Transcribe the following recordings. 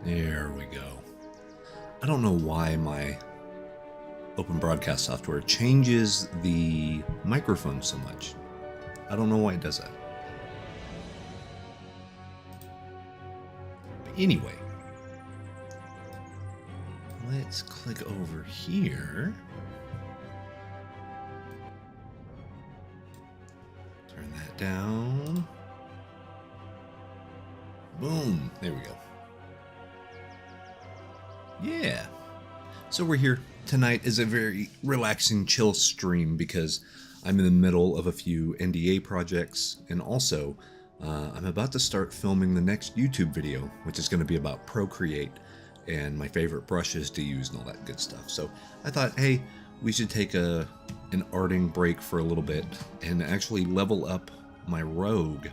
There we go. I don't know why my open broadcast software changes the microphone so much. I don't know why it does that. But anyway, let's click over here. Turn that down. Boom. There we go. Yeah. So we're here. Tonight is a very relaxing, chill stream because I'm in the middle of a few NDA projects, and also I'm about to start filming the next YouTube video, which is going to be about Procreate and my favorite brushes to use and all that good stuff. So I thought, hey, we should take an arting break for a little bit and actually level up my rogue.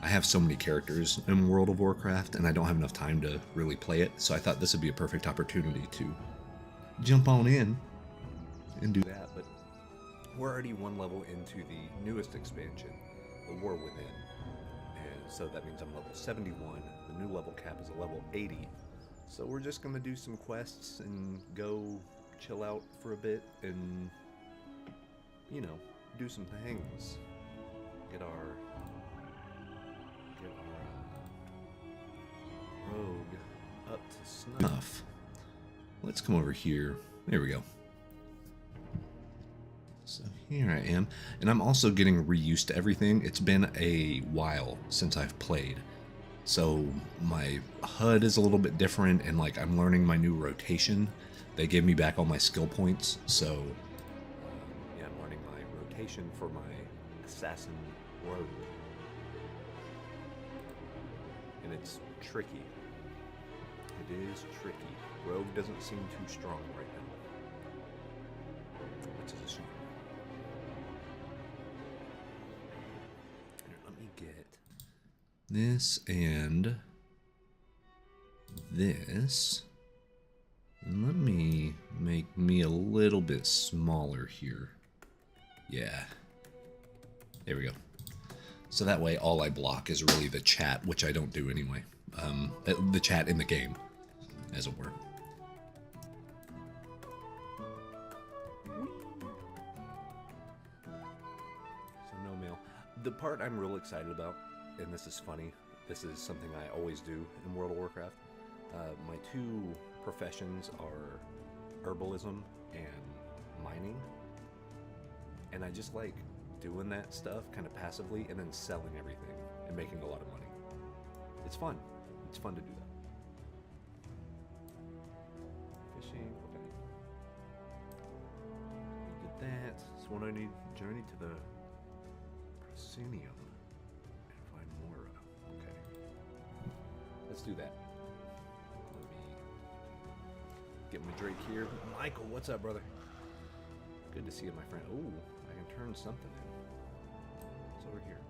I have so many characters in World of Warcraft, and I don't have enough time to really play it, so I thought this would be a perfect opportunity to jump on in and do that. But we're already one level into the newest expansion, the War Within, and so that means I'm level 71. The new level cap is a level 80, so we're just going to do some quests and go chill out for a bit and, you know, do some things. Get our rogue up to snuff. Let's come over here. There we go. So here I am, and I'm also getting reused to everything. It's been a while since I've played, so my HUD is a little bit different, and like I'm learning my new rotation. They gave me back all my skill points, so yeah, I'm learning my rotation for my assassin rogue, and it's tricky. It is tricky. Rogue doesn't seem too strong right now, which is a shame. Here, let me get this and this. And let me make me a little bit smaller here. Yeah. There we go. So that way all I block is really the chat, which I don't do anyway. The chat in the game, as it were. So no mail. The part I'm real excited about, and this is funny, this is something I always do in World of Warcraft. My two professions are herbalism and mining. And I just like doing that stuff kind of passively and then selling everything and making a lot of money. It's fun. It's fun to do that. Fishing, okay. We did that. So what I need, journey to the proscenium and find Mora. Okay. Let's do that. Let me get my Drake here. Michael, what's up, brother? Good to see you, my friend. Ooh, I can turn something in. It's over here.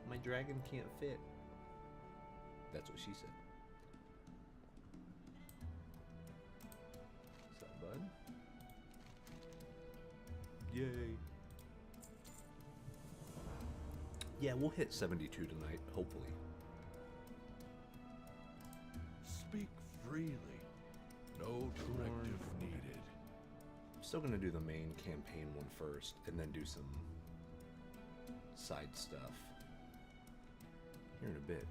My dragon can't fit. That's what she said. What's up, bud? Yay. Yeah, we'll hit 72 tonight, hopefully. Speak freely. No directive needed. I'm still gonna do the main campaign one first, and then do some side stuff here in a bit.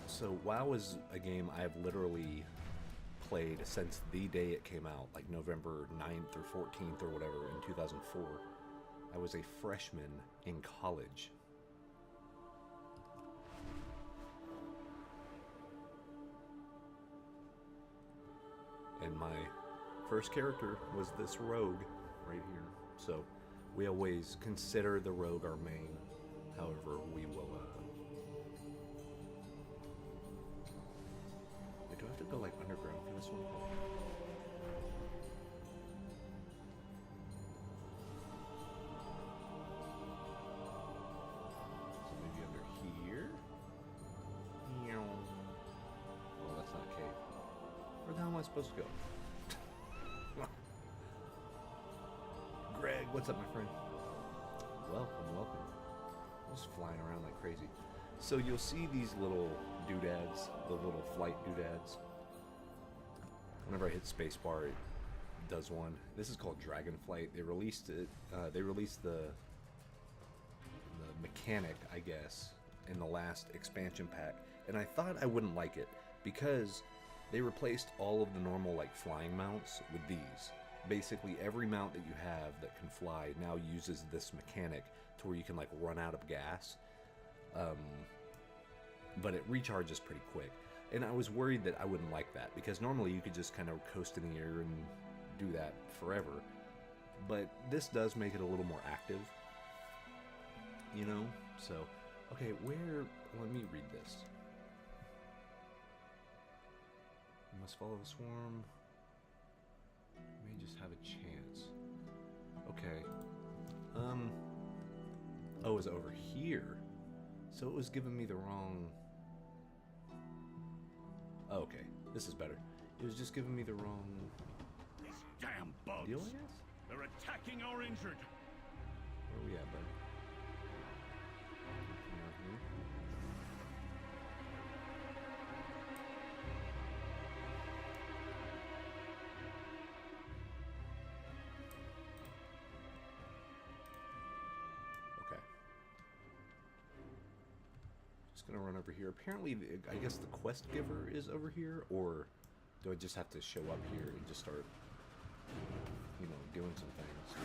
So WoW is a game I've literally played since the day it came out, like November 9th or 14th or whatever in 2004. I was a freshman in college. And my first character was this rogue right here. So we always consider the rogue our main. However, we will wait, do I have to go like underground for this one? So maybe under here? Oh, that's not a cave. Where the hell am I supposed to go? Greg, what's up, my friend? Welcome, welcome. Just flying around like crazy. So you'll see these little doodads, the little flight doodads. Whenever I hit spacebar, it does one. This is called Dragonflight. They released it. They released the mechanic, I guess, in the last expansion pack, and I thought I wouldn't like it because they replaced all of the normal like flying mounts with these. Basically, every mount that you have that can fly now uses this mechanic to where you can like run out of gas, but it recharges pretty quick. And I was worried that I wouldn't like that because normally you could just kind of coast in the air and do that forever. But this does make it a little more active, you know? So, okay, let me read this. You must follow the swarm. You may just have a chance. Okay. Oh, it's over here. So it was giving me the wrong... Oh, okay, this is better. It was just giving me the wrong... These damn bugs! deal, I guess? They're attacking our injured! Where are we at, bud? Okay. Just gonna run over here. Apparently, I guess the quest giver is over here, or do I just have to show up here and just start, you know, doing some things?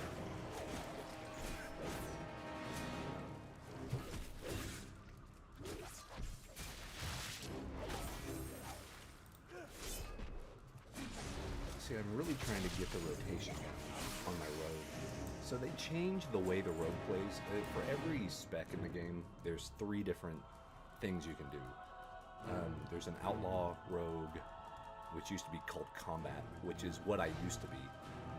See, I'm really trying to get the rotation down on my rogue. So they changed the way the rogue plays. For every spec in the game, there's 3 different things you can do. There's an outlaw rogue, which used to be called combat, which is what I used to be.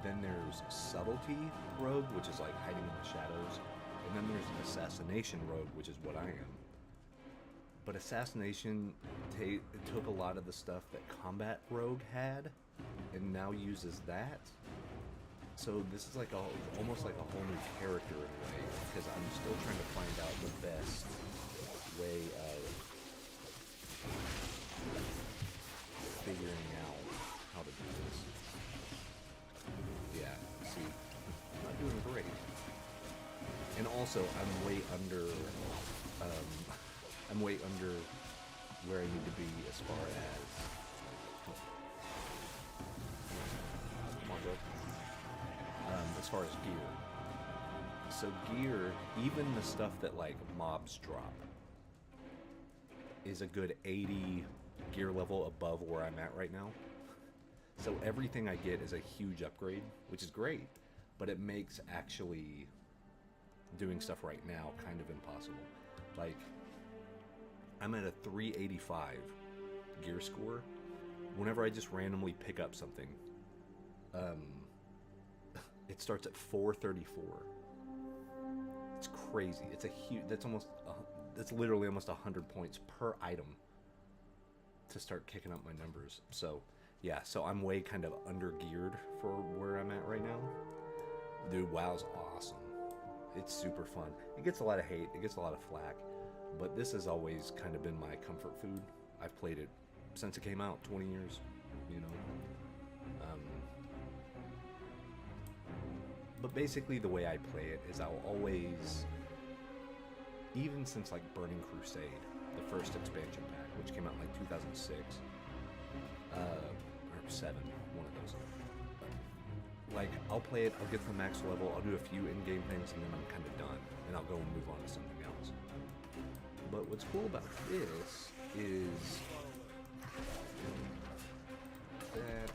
Then there's subtlety rogue, which is like hiding in the shadows. And then there's assassination rogue, which is what I am. But assassination took a lot of the stuff that combat rogue had and now uses that. So this is like almost like a whole new character in a way, because I'm still trying to find out the best way of figuring out how to do this. Yeah, see, I'm not doing great. And also, I'm way under where I need to be as far as... Come on, bro. As far as gear. So gear, even the stuff that like mobs drop, is a good 80 gear level above where I'm at right now. So everything I get is a huge upgrade, which is great, but it makes actually doing stuff right now kind of impossible. Like, I'm at a 385 gear score. Whenever I just randomly pick up something, it starts at 434. It's crazy. It's a huge. That's literally almost 100 points per item to start kicking up my numbers. So yeah, so I'm way kind of under geared for where I'm at right now. Dude, WoW's awesome. It's super fun. It gets a lot of hate. It gets a lot of flack. But this has always kind of been my comfort food. I've played it since it came out, 20 years, you know. But basically the way I play it is I'll always, even since like Burning Crusade, the first expansion pack, which came out in like 2006, or 7, one of those. Like, I'll play it, I'll get to the max level, I'll do a few in-game things, and then I'm kind of done, and I'll go and move on to something else. But what's cool about this is that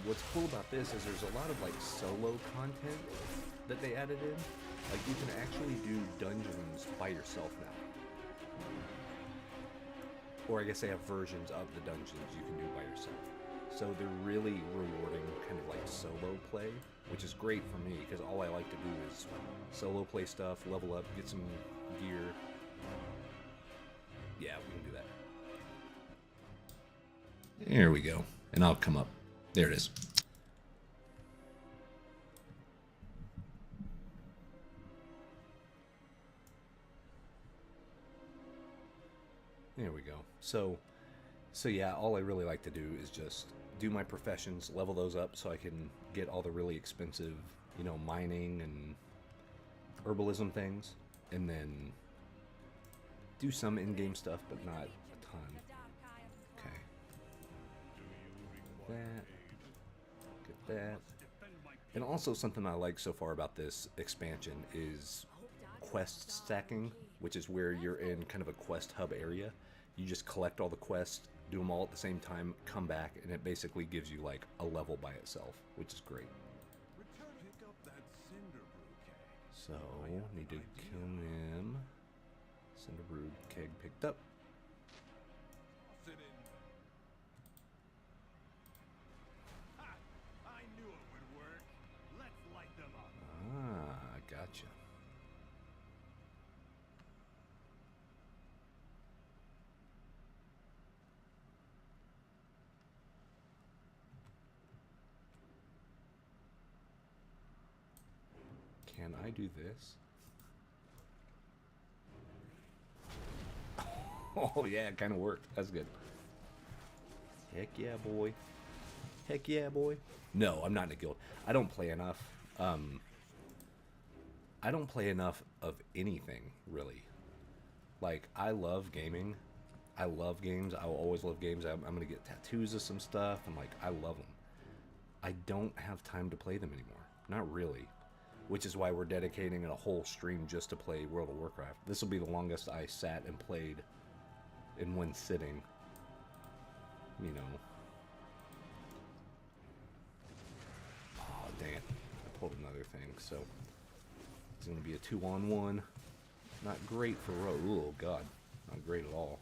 what's cool about this is there's a lot of like solo content that they added in. Like, you can actually do dungeons by yourself now. Or I guess they have versions of the dungeons you can do by yourself. So they're really rewarding kind of like solo play, which is great for me because all I like to do is solo play stuff, level up, get some gear. Yeah, we can do that. There we go. And I'll come up There it is. There we go. So yeah, all I really like to do is just do my professions, level those up so I can get all the really expensive, mining and herbalism things, and then do some in-game stuff, but not a ton. Okay. That. Get that. And also something I like so far about this expansion is quest stacking, which is where you're in kind of a quest hub area. You just collect all the quests, do them all at the same time, come back, and it basically gives you like a level by itself, which is great. So, need to kill him. Cinder Brood keg picked up. I knew it would work. Let's light them up. Ah, gotcha. Can I do this? Oh yeah, it kind of worked. That's good. Heck yeah, boy. Heck yeah, boy. No, I'm not in a guild. I don't play enough. I don't play enough of anything, really. Like, I love gaming. I love games. I will always love games. I'm going to get tattoos of some stuff. And, like, I love them. I don't have time to play them anymore. Not really. Which is why we're dedicating a whole stream just to play World of Warcraft. This will be the longest I sat and played in one sitting. Oh, dang it. I pulled another thing, so it's going to be a 2-on-1. Not great for row. Oh, God. Not great at all.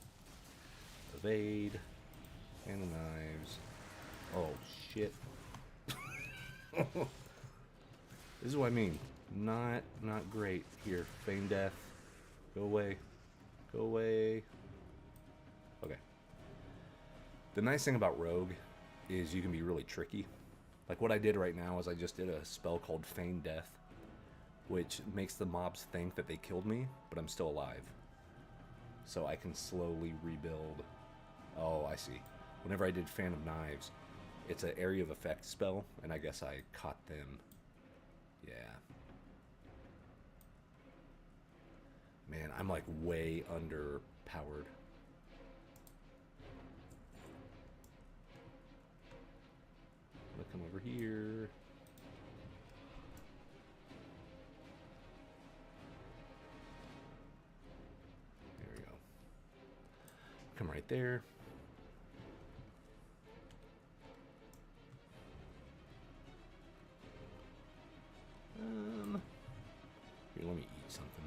Evade. And the knives. Oh, shit. This is what I mean. Not great here. Feign death. Go away. Go away. Okay. The nice thing about Rogue is you can be really tricky. Like what I did right now is I just did a spell called Feign Death, which makes the mobs think that they killed me, but I'm still alive. So I can slowly rebuild. Oh, I see. Whenever I did Fan of Knives, it's an area of effect spell, and I guess I caught them. Yeah. Man, I'm like way underpowered. I'm gonna come over here. There we go. Come right there. Here, let me eat something.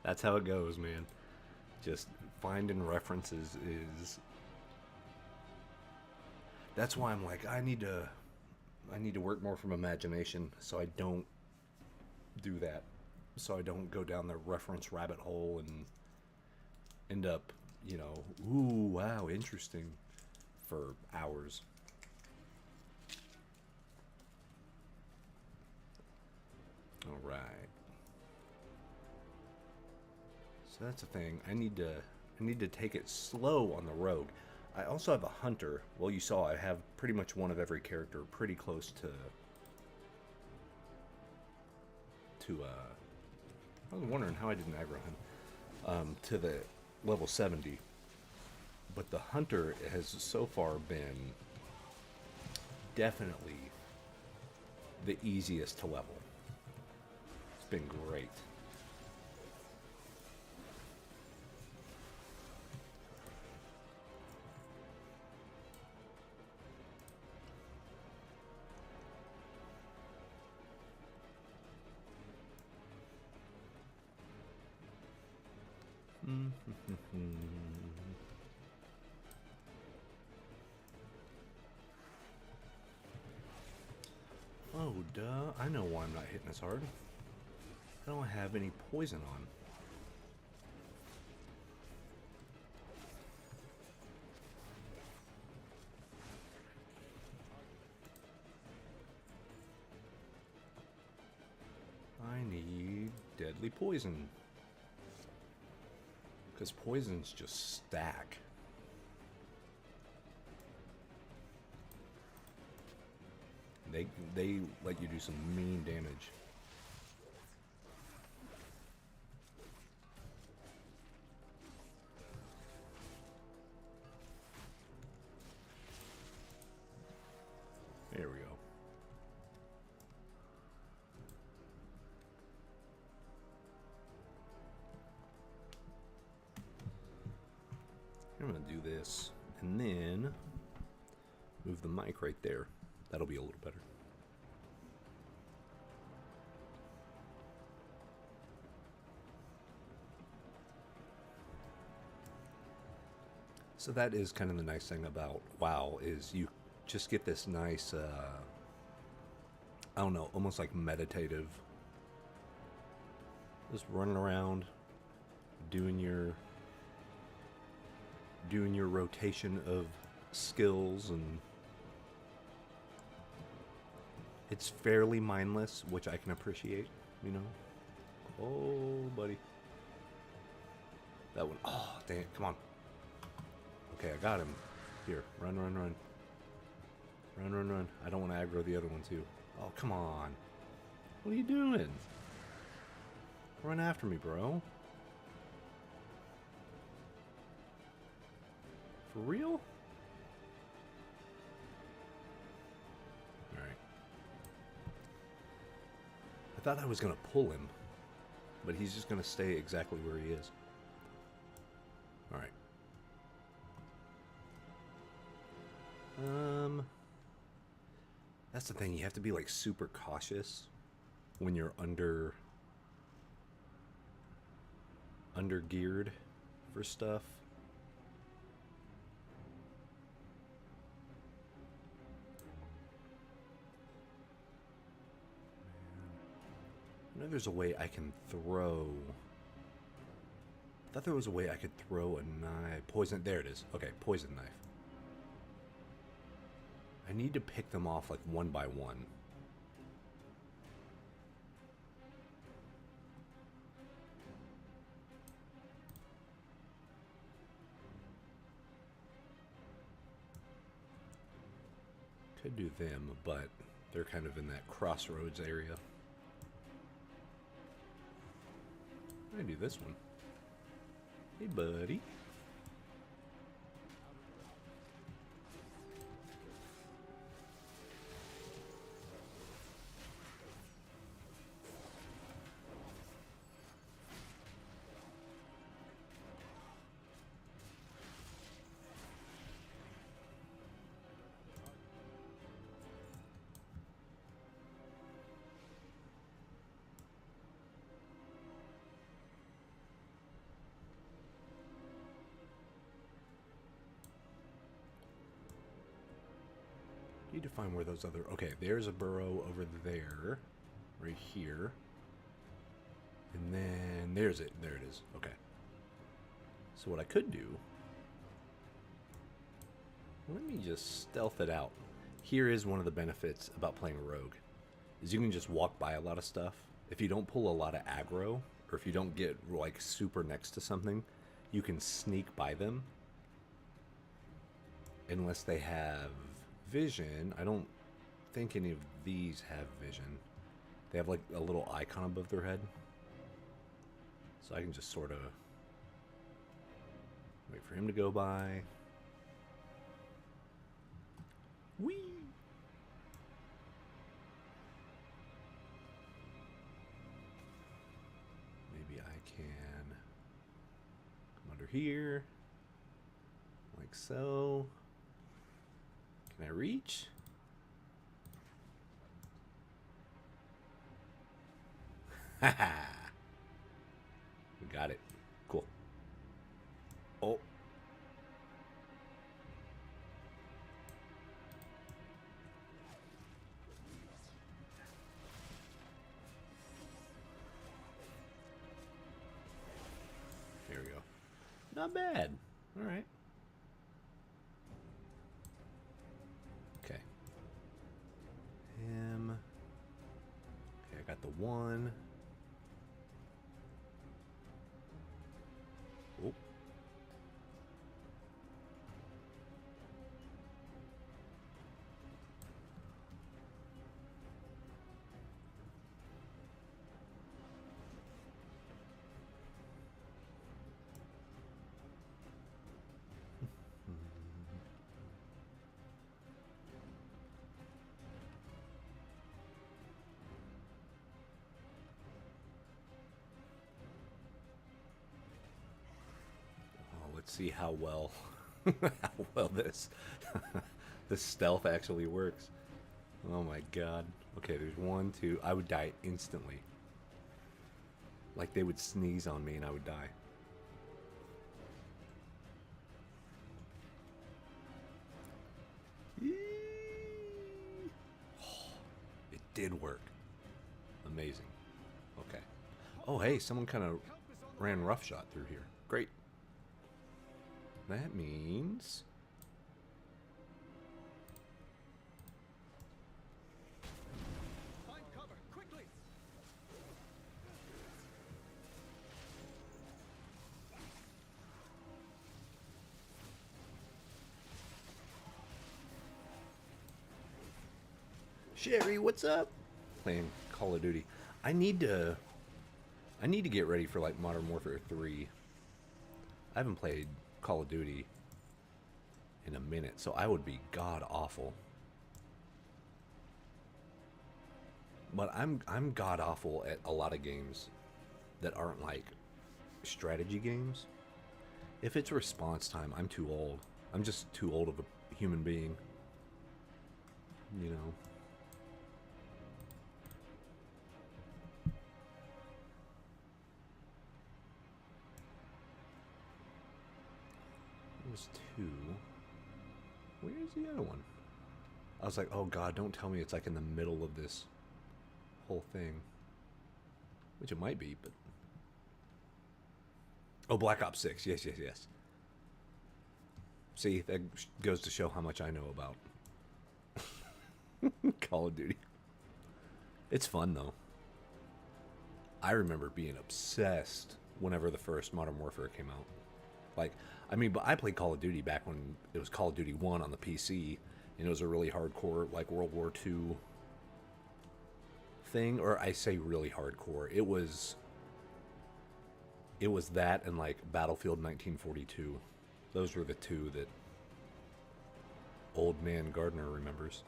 That's how it goes, man. Just finding references is. That's why I'm like, I need to work more from imagination, so I don't do that. So I don't go down the reference rabbit hole and end up, ooh, wow, interesting, for hours. All right. So that's the thing. I need to take it slow on the rogue. I also have a hunter. Well, you saw I have pretty much one of every character pretty close to I was wondering how I didn't aggro him to the level 70. But the hunter has so far been definitely the easiest to level. It's been great. Oh, duh. I know why I'm not hitting as hard. I don't have any poison on. deadly poison. Because poisons just stack. They let you do some mean damage. There we go. I'm gonna do this and then move the mic right there. That'll be a little better. So that is kind of the nice thing about WoW is you just get this nice, I don't know, almost like meditative. Just running around, doing your rotation of skills, and it's fairly mindless, which I can appreciate, you know. Oh, buddy. That one. Oh, dang it. Come on. Okay, I got him. Here, run, run, run. Run, run, run. I don't want to aggro the other one, too. Oh, come on. What are you doing? Run after me, bro. For real? Alright. I thought I was going to pull him, but he's just going to stay exactly where he is. Alright. That's the thing, you have to be like super cautious when you're under geared for stuff. I know there's a way I can throw. I thought there was a way I could throw a knife. Poison. There it is. Okay, poison knife. I need to pick them off like one by one. Could do them, but they're kind of in that crossroads area. I do this one. Hey, buddy. Need to find where those other... Okay, there's a burrow over there. Right here. And then there's it. There it is. Okay. So what I could do... Let me just stealth it out. Here is one of the benefits about playing a rogue. Is you can just walk by a lot of stuff. If you don't pull a lot of aggro, or if you don't get like super next to something, you can sneak by them. Unless they have... vision. I don't think any of these have vision. They have like a little icon above their head. So I can just sort of wait for him to go by. Whee! Maybe I can come under here. Like so. Can I reach? Haha. We got it. Cool. Oh. There we go. Not bad. All right. Okay. Him. Okay, I got the one. see how well how well this stealth actually works. Oh my god. Okay, there's one, two. I would die instantly. Like they would sneeze on me and I would die. It did work. Amazing. Okay. Oh, hey, someone kind of ran roughshod through here. Great. That means... Find cover, quickly! Sherry, what's up? Playing Call of Duty. I need to get ready for like Modern Warfare 3. I haven't played Call of Duty in a minute, so I would be god awful. But I'm god awful at a lot of games that aren't like strategy games. If it's response time, I'm too old. I'm just too old of a human being. You know. There's two. Where's the other one? I was like, oh god, don't tell me it's like in the middle of this whole thing. Which it might be, but... Oh, Black Ops 6. Yes, yes, yes. See, that goes to show how much I know about Call of Duty. It's fun, though. I remember being obsessed whenever the first Modern Warfare came out. Like, I mean, but I played Call of Duty back when it was Call of Duty 1 on the PC, and it was a really hardcore, like, World War II thing. Or I say really hardcore. It was that and, like, Battlefield 1942. Those were the two that old man Gardner remembers.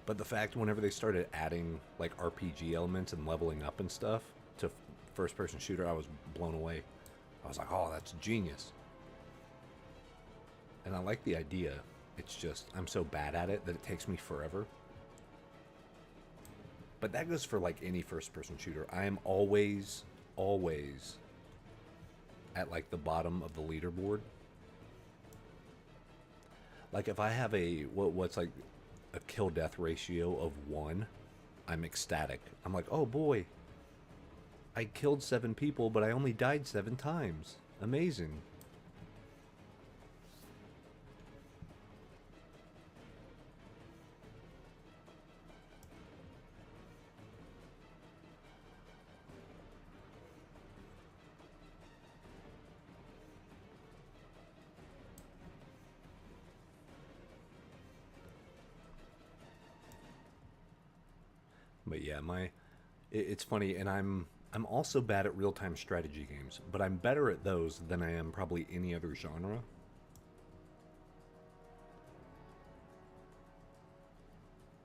But the fact whenever they started adding, like, RPG elements and leveling up and stuff to first-person shooter, I was blown away. I was like, oh, that's genius. And I like the idea. It's just, I'm so bad at it that it takes me forever. But that goes for, like, any first-person shooter. I am always at, like, the bottom of the leaderboard. Like, if I have a, what's, like, a kill-death ratio of 1, I'm ecstatic. I'm like, oh, boy. I killed 7 people, but I only died 7 times. Amazing. But yeah, it's funny, and I'm also bad at real-time strategy games, but I'm better at those than I am probably any other genre.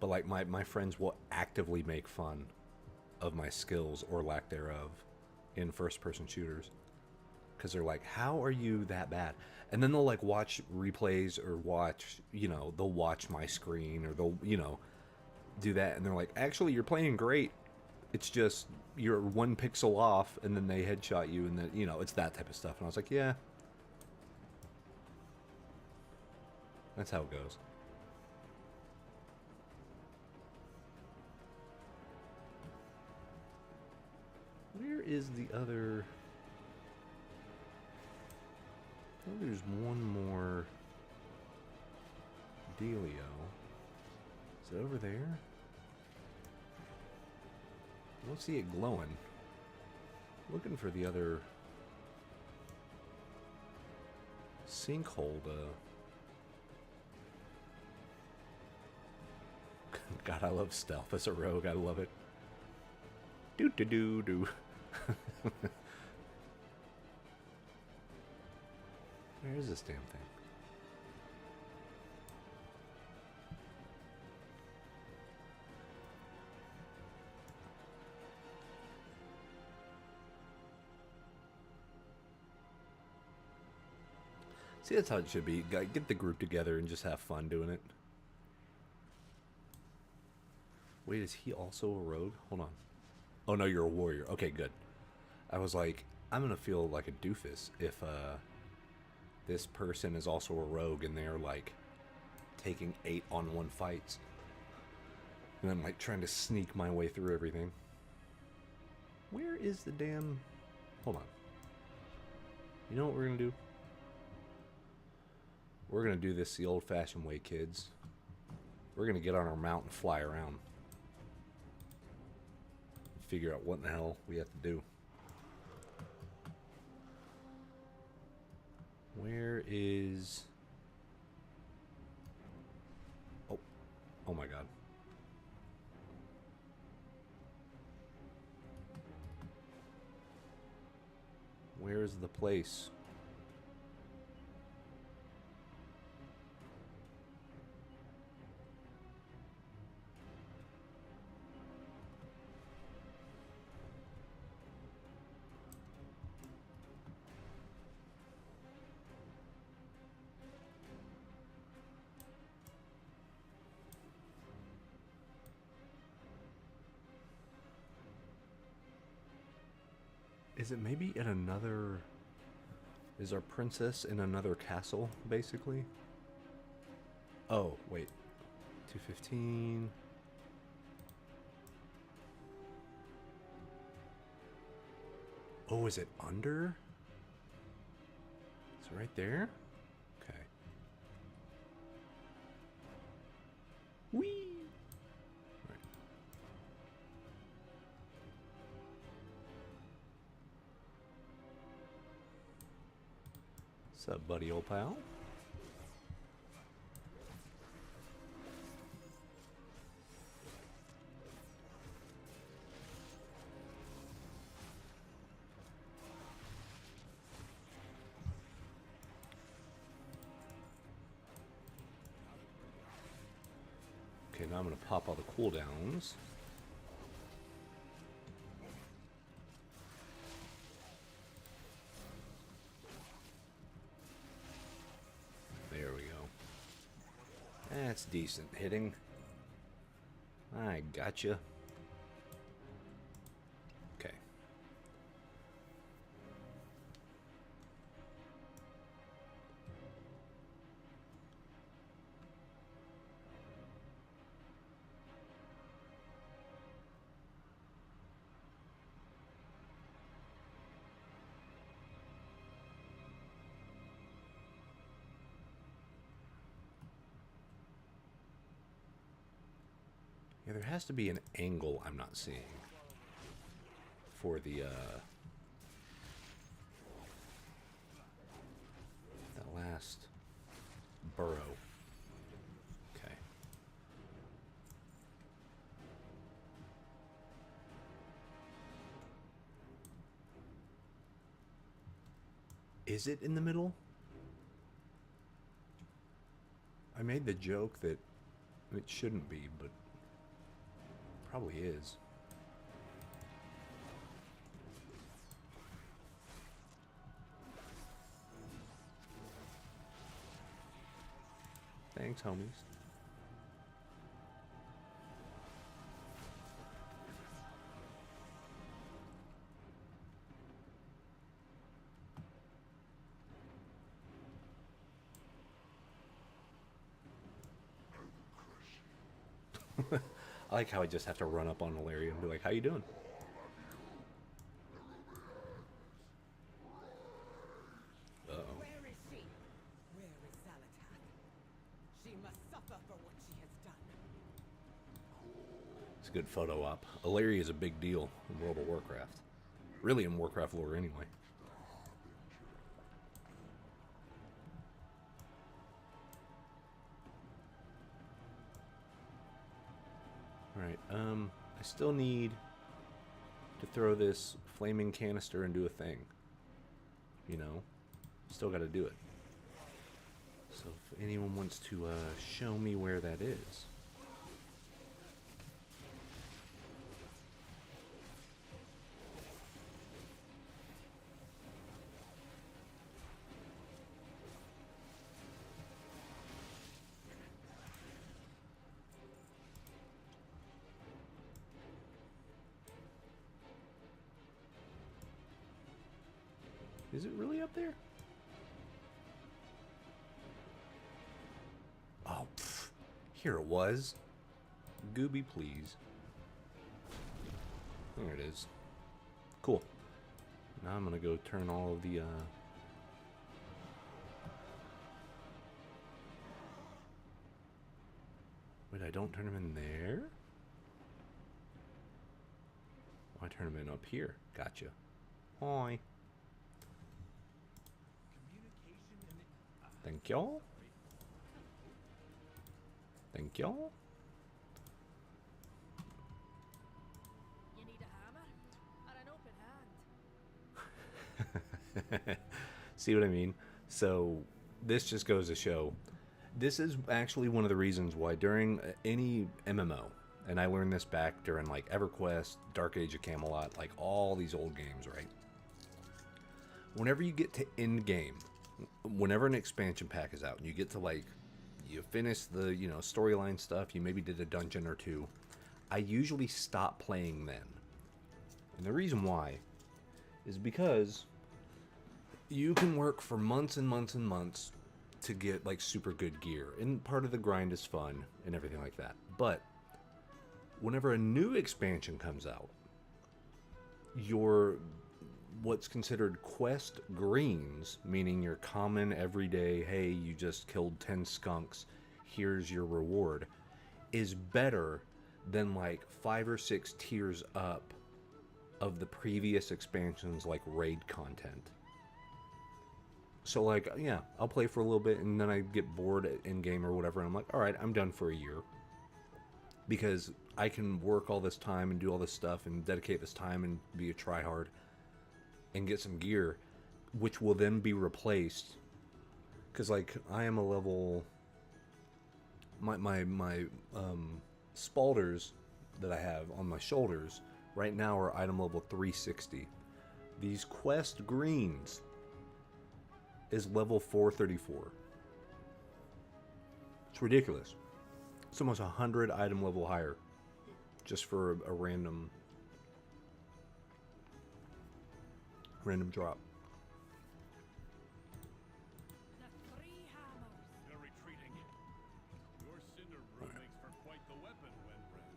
But like my friends will actively make fun of my skills or lack thereof in first-person shooters. Because they're like, how are you that bad? And then they'll like watch replays or watch, they'll watch my screen or they'll, do that. And they're like, actually, you're playing great. It's just you're 1 pixel off and then they headshot you and then, it's that type of stuff. And I was like, yeah. That's how it goes. Where is the other... I think there's one more dealio. Is it over there? I don't see it glowing. Looking for the other sinkhole to... God, I love stealth as a rogue. I love it. Do-do-do-do. Where is this damn thing? See, that's how it should be. Get the group together and just have fun doing it. Wait, is he also a rogue? Hold on. Oh, no, you're a warrior. Okay, good. I was like, I'm going to feel like a doofus if this person is also a rogue and they're, like, taking 8-on-1 fights. And I'm, like, trying to sneak my way through everything. Where is the damn... Hold on. You know what we're going to do? We're going to do this the old-fashioned way, kids. We're going to get on our mount and fly around. Figure out what in the hell we have to do. Where is... Oh. Oh my god. Where is the place? Is it maybe in another... Is our princess in another castle, basically? Oh, wait. 215... Oh, is it under? Is it right there? Okay. Whee! Right. What's up, buddy, old pal? Okay, now I'm going to pop all the cooldowns. There we go. That's decent hitting. I gotcha. Okay. Yeah, there has to be an angle I'm not seeing for the that last burrow. Okay. Is it in the middle? I made the joke that it shouldn't be, but probably is. Thanks, homies. I like how I just have to run up on Ilaria and be like, how you doing? Uh-oh. Where is she? Where is Zalatan? She must suffer for what she has done. It's a good photo op. Ilaria is a big deal in World of Warcraft. Really in Warcraft lore anyway. Alright, I still need to throw this flaming canister and do a thing. You know? Still gotta do it. So if anyone wants to show me where that is. Is it really up there? Oh, pff, here it was. Gooby, please. There it is. Cool. Now I'm gonna go turn all of the, Wait, I don't turn them in there? Oh, I turn them in up here. Gotcha. Hi. Thank y'all. Thank y'all. You need a hammer or an open hand? See what I mean? So this just goes to show, this is actually one of the reasons why during any MMO, and I learned this back during like EverQuest, Dark Age of Camelot, like all these old games, right? Whenever you get to end game, whenever an expansion pack is out and you get to like, you finish the, you know, storyline stuff, you maybe did a dungeon or two, I usually stop playing then. And the reason why is because you can work for months and months and months to get like super good gear, and part of the grind is fun and everything like that. But whenever a new expansion comes out, your what's considered quest greens, meaning your common everyday, hey, you just killed 10 skunks, here's your reward, is better than like 5 or 6 tiers up of the previous expansions like raid content. So like, yeah, I'll play for a little bit and then I get bored in game or whatever, and I'm like, all right, I'm done for a year, because I can work all this time and do all this stuff and dedicate this time and be a tryhard and get some gear, which will then be replaced. Because like, I am a level, my spalders that I have on my shoulders right now are item level 360. These quest greens is level 434. It's ridiculous. It's almost 100 item level higher just for a random drop. The three hammers. They're retreating. Your cinder brew makes for quite the weapon, Wenbrand.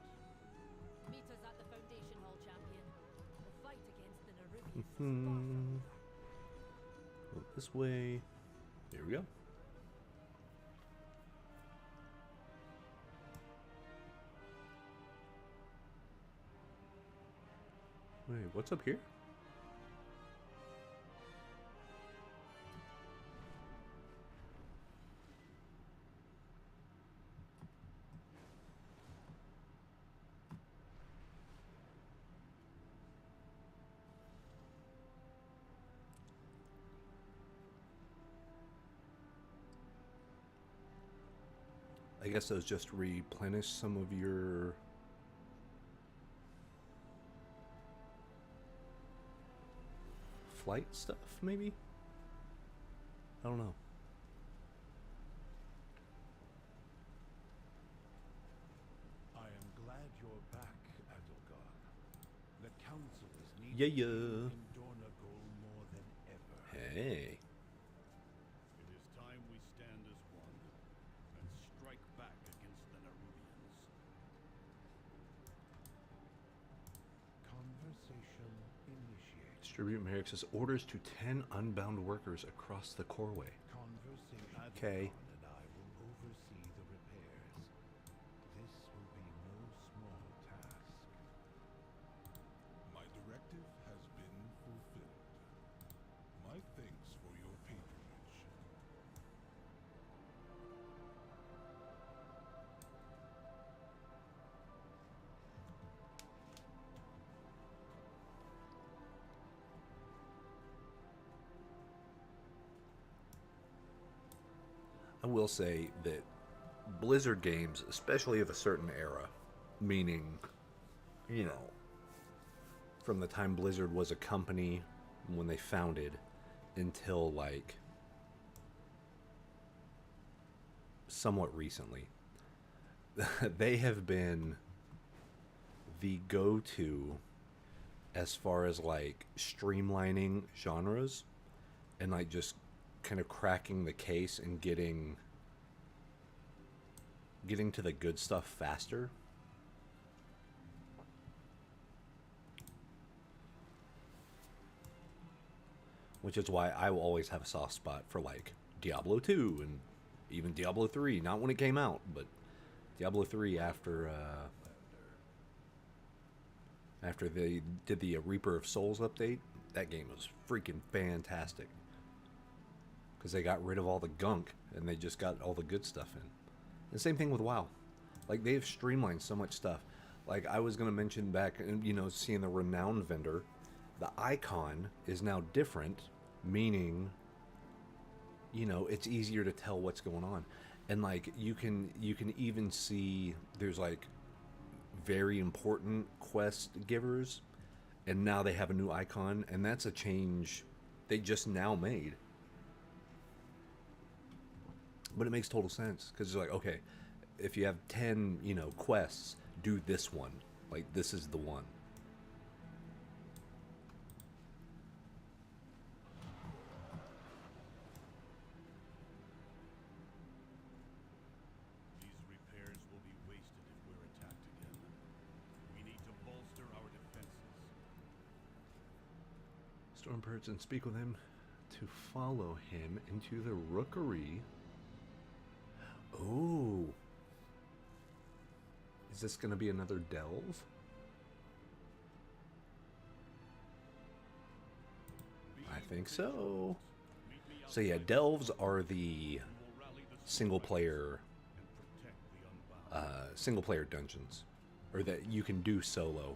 Meet us at the Foundation Hall, champion. We'll fight against the Nerubians. Go this way. There we go. Wait, what's up here? I guess those just replenish some of your flight stuff, maybe? I don't know. I am glad you're back, Adelgar. The council is needed Yeah. in Dornagol more than ever. Hey. It is time we stand as one and strike back against the Nerubians. Conversation initiated. Distribute Merrick says orders to 10 unbound workers across the coreway. Conversation. Okay. Adelgar and I will oversee the repairs. This will be no small task. My directive has been fulfilled. My thanks for your patronage. I will say that Blizzard games, especially of a certain era, meaning, you know, from the time Blizzard was a company when they founded until like somewhat recently, they have been the go-to as far as like streamlining genres and like just kind of cracking the case and getting to the good stuff faster. Which is why I will always have a soft spot for like Diablo 2 and even Diablo 3. Not when it came out, but Diablo 3 after they did the Reaper of Souls update. That game was freaking fantastic. Because they got rid of all the gunk and they just got all the good stuff in. The same thing with WoW. Like, they've streamlined so much stuff. Like, I was going to mention back, you know, seeing the renowned vendor, the icon is now different, meaning, you know, it's easier to tell what's going on. And, like, you can even see there's, like, very important quest givers, and now they have a new icon, and that's a change they just now made. But it makes total sense, because it's like, okay, if you have 10, you know, quests, do this one. Like, this is the one. These repairs will be wasted if we're attacked again. We need to bolster our defenses. Storm person, speak with him to follow him into the rookery. Oh. Is this going to be another delve? I think so. So yeah, delves are the single player dungeons, or that you can do solo.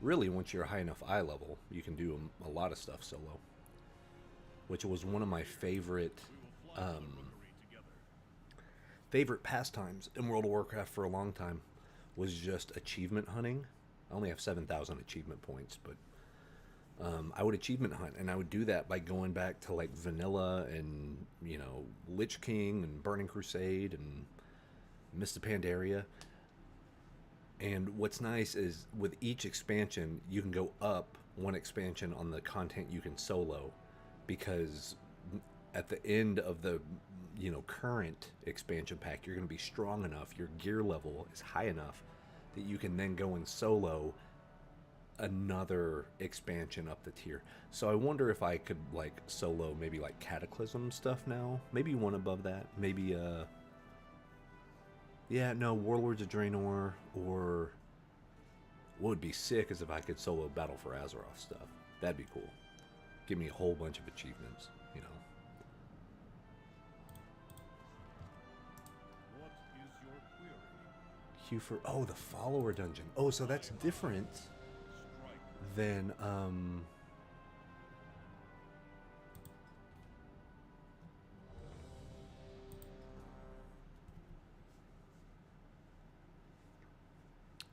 Really, once you're high enough eye level, you can do a lot of stuff solo, which was one of my favorite pastimes in World of Warcraft for a long time, was just achievement hunting. I only have 7,000 achievement points, but I would achievement hunt, and I would do that by going back to like Vanilla and, you know, Lich King and Burning Crusade and Mist of Pandaria. And what's nice is with each expansion, you can go up one expansion on the content you can solo, because at the end of the, you know, current expansion pack, you're going to be strong enough, your gear level is high enough that you can then go and solo another expansion up the tier. So I wonder if I could like solo maybe like Cataclysm stuff now, maybe one above that, maybe Warlords of Draenor, or what would be sick is if I could solo Battle for Azeroth stuff. That'd be cool. Give me a whole bunch of achievements, you know. What is your query? Queue for the follower dungeon. Oh, so that's different than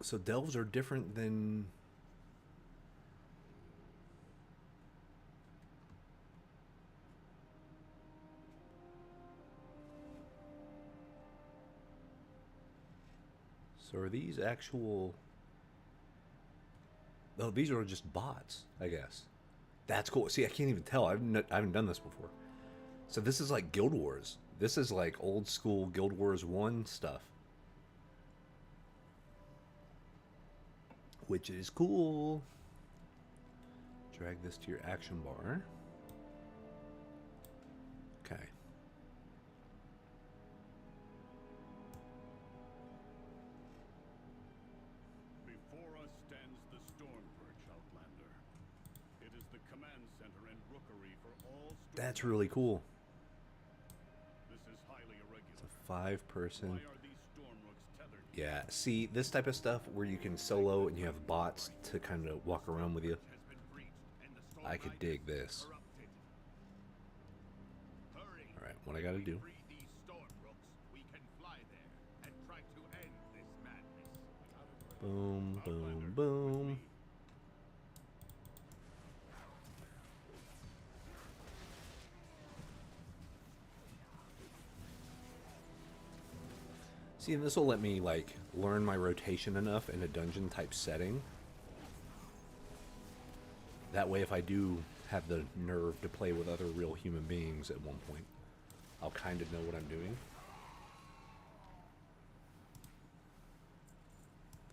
so delves are different than so are these actual... Oh, these are just bots, I guess. That's cool. See, I can't even tell. I haven't done this before. So this is like Guild Wars. This is like old school Guild Wars 1 stuff. Which is cool. Drag this to your action bar. Okay. Before us stands the Stormperch, Outlander. It is the command center and rookery for all That's really cool. This is highly irregular. It's a 5-person. Why are these Stormrooks tethered? Yeah, see, this type of stuff where you can solo and you have bots to kind of walk around with you. Has been breached, and the I could dig this. corrupted. Hurry. Alright, what I gotta do. Free these Stormrooks. We can fly there and try to end this madness. Boom, boom, boom. See, and this will let me, like, learn my rotation enough in a dungeon type setting. That way, if I do have the nerve to play with other real human beings at one point, I'll kind of know what I'm doing.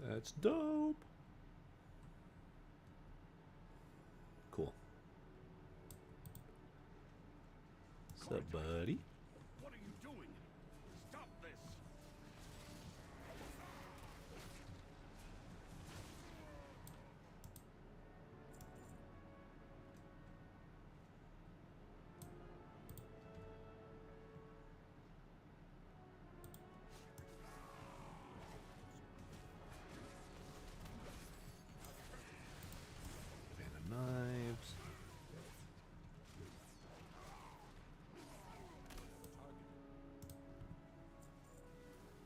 That's dope. Cool. What's up, buddy? What are you doing? Stop this! Fan of knives.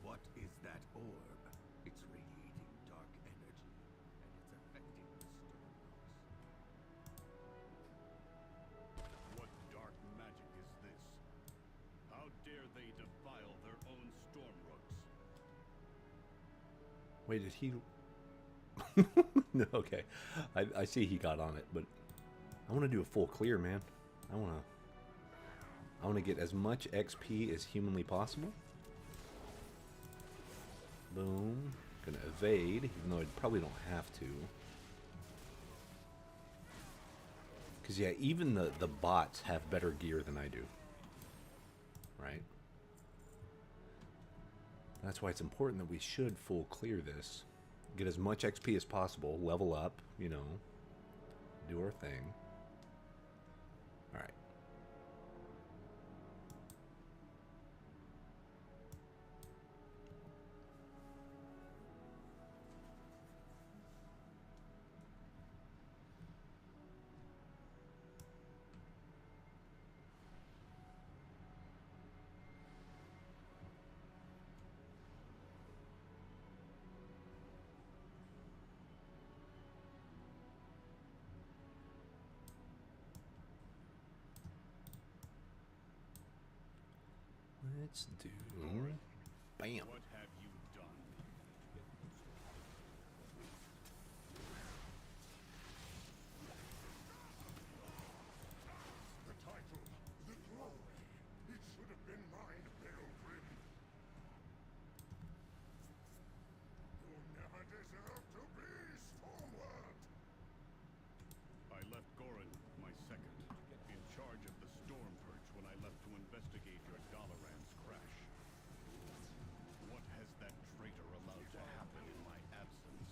What is that orb? It's radiating dark energy, and it's affecting the stormlords. What dark magic is this? How dare they defile their own stormrooks? Wait, did he? No, okay. I see he got on it, but I want to do a full clear, man. I want to get as much XP as humanly possible. Boom. Gonna evade, even though I probably don't have to. Because, yeah, even the bots have better gear than I do. Right? That's why it's important that we should full clear this. Get as much XP as possible, level up, you know, do our thing. Alright. Let's do... Bam. What have you done? The title, the glory, it should have been mine, Pilgrim. You never deserved to be Stormlord. I left Gorin, my second, in charge of the Storm Perch when I left to investigate your Dalaran's crash. What has that traitor allowed to happen in my absence?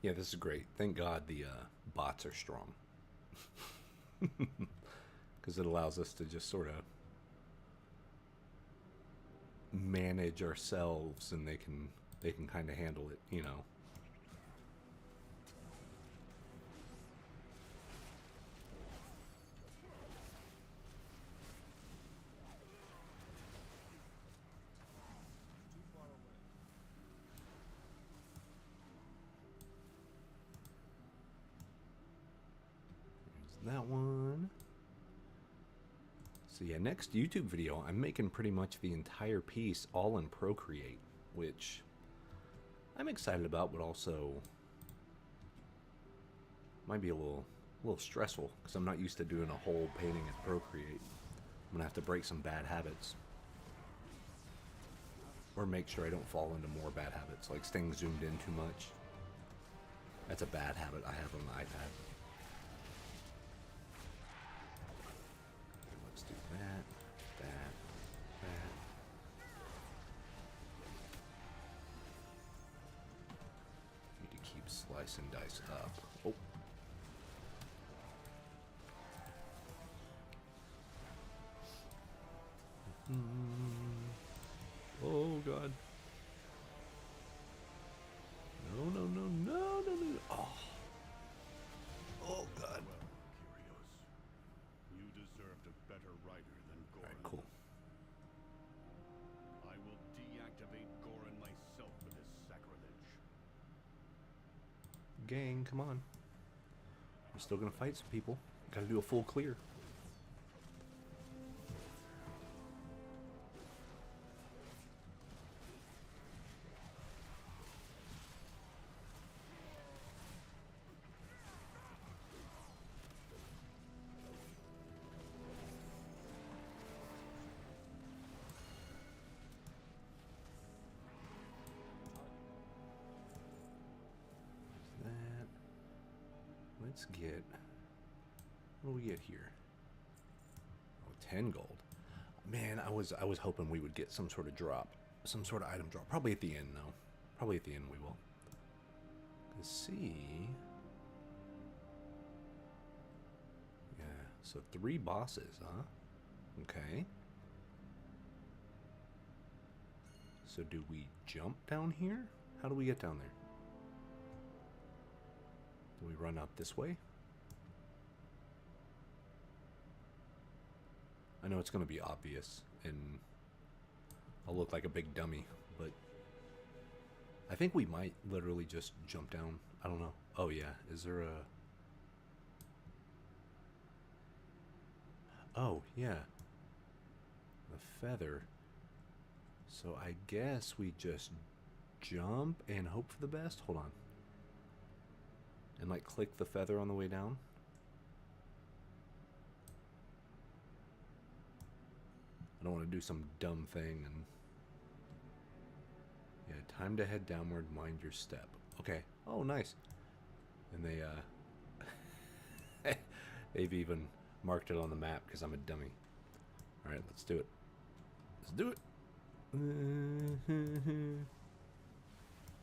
Yeah, this is great. Thank God the bots are strong. Because it allows us to just sort of manage ourselves, and they can kind of handle it, you know. That one. So yeah, next YouTube video, I'm making pretty much the entire piece all in Procreate, which I'm excited about, but also might be a little stressful because I'm not used to doing a whole painting in Procreate. I'm gonna have to break some bad habits, or make sure I don't fall into more bad habits, like staying zoomed in too much. That's a bad habit I have on the iPad. Slice and dice up. Oh. Oh god. No, no, no, no, no, no. Oh. Oh god. Well, Curios, you deserved a better rider than Goran. Alright, cool. I will deactivate Goran myself for this sacrilege. Gang, come on. I'm still gonna fight some people. Gotta do a full clear. That. Let's get. What do we get here? Oh, 10 gold. Man, I was hoping we would get some sort of drop, some sort of item drop. Probably at the end, though. Probably at the end we will. Let's see. Yeah. So 3 bosses, huh? Okay. So do we jump down here? How do we get down there? Do we run out this way? I know it's going to be obvious and I'll look like a big dummy, but I think we might literally just jump down. I don't know. Oh yeah, is there a... Oh, yeah. The feather. So I guess we just jump and hope for the best. Hold on. And like click the feather on the way down. I don't want to do some dumb thing and... Yeah, time to head downward, mind your step. Okay. Oh, nice. And they, they've even marked it on the map because I'm a dummy. Alright, let's do it. Let's do it.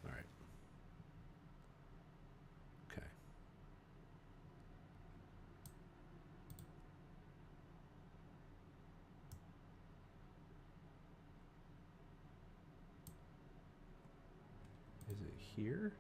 Alright. Okay. Is it here?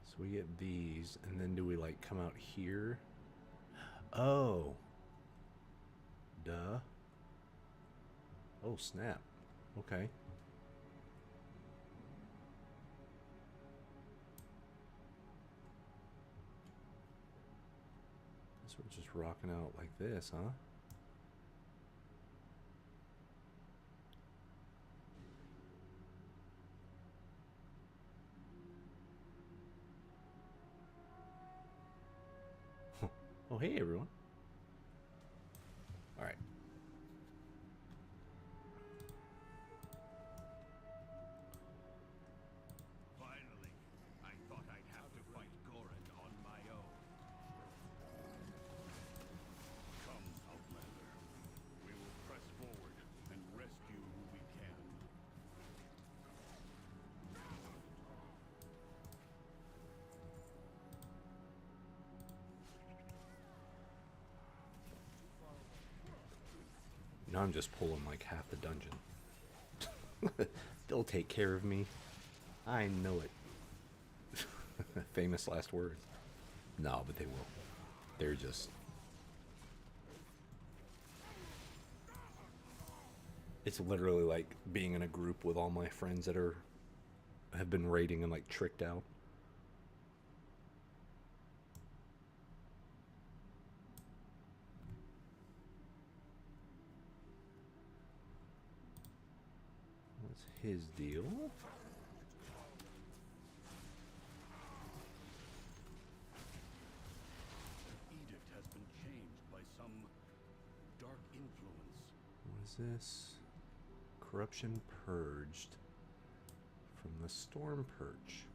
So we get these, and then do we like come out here? Oh. Duh. Oh, snap. Okay. So we're just rocking out like this, huh? Oh, hey, everyone. All right. Finally, I thought I'd have to fight Goran on my own. Come, Outlander. We will press forward and rescue who we can. Now I'm just pulling like half the dungeon. They'll take care of me. I know it. Famous last words. No, but they will. They're just... It's literally like being in a group with all my friends that have been raiding and like tricked out. What's his deal? The edict has been changed by some dark influence. What is this? Corruption purged from the Storm Perch.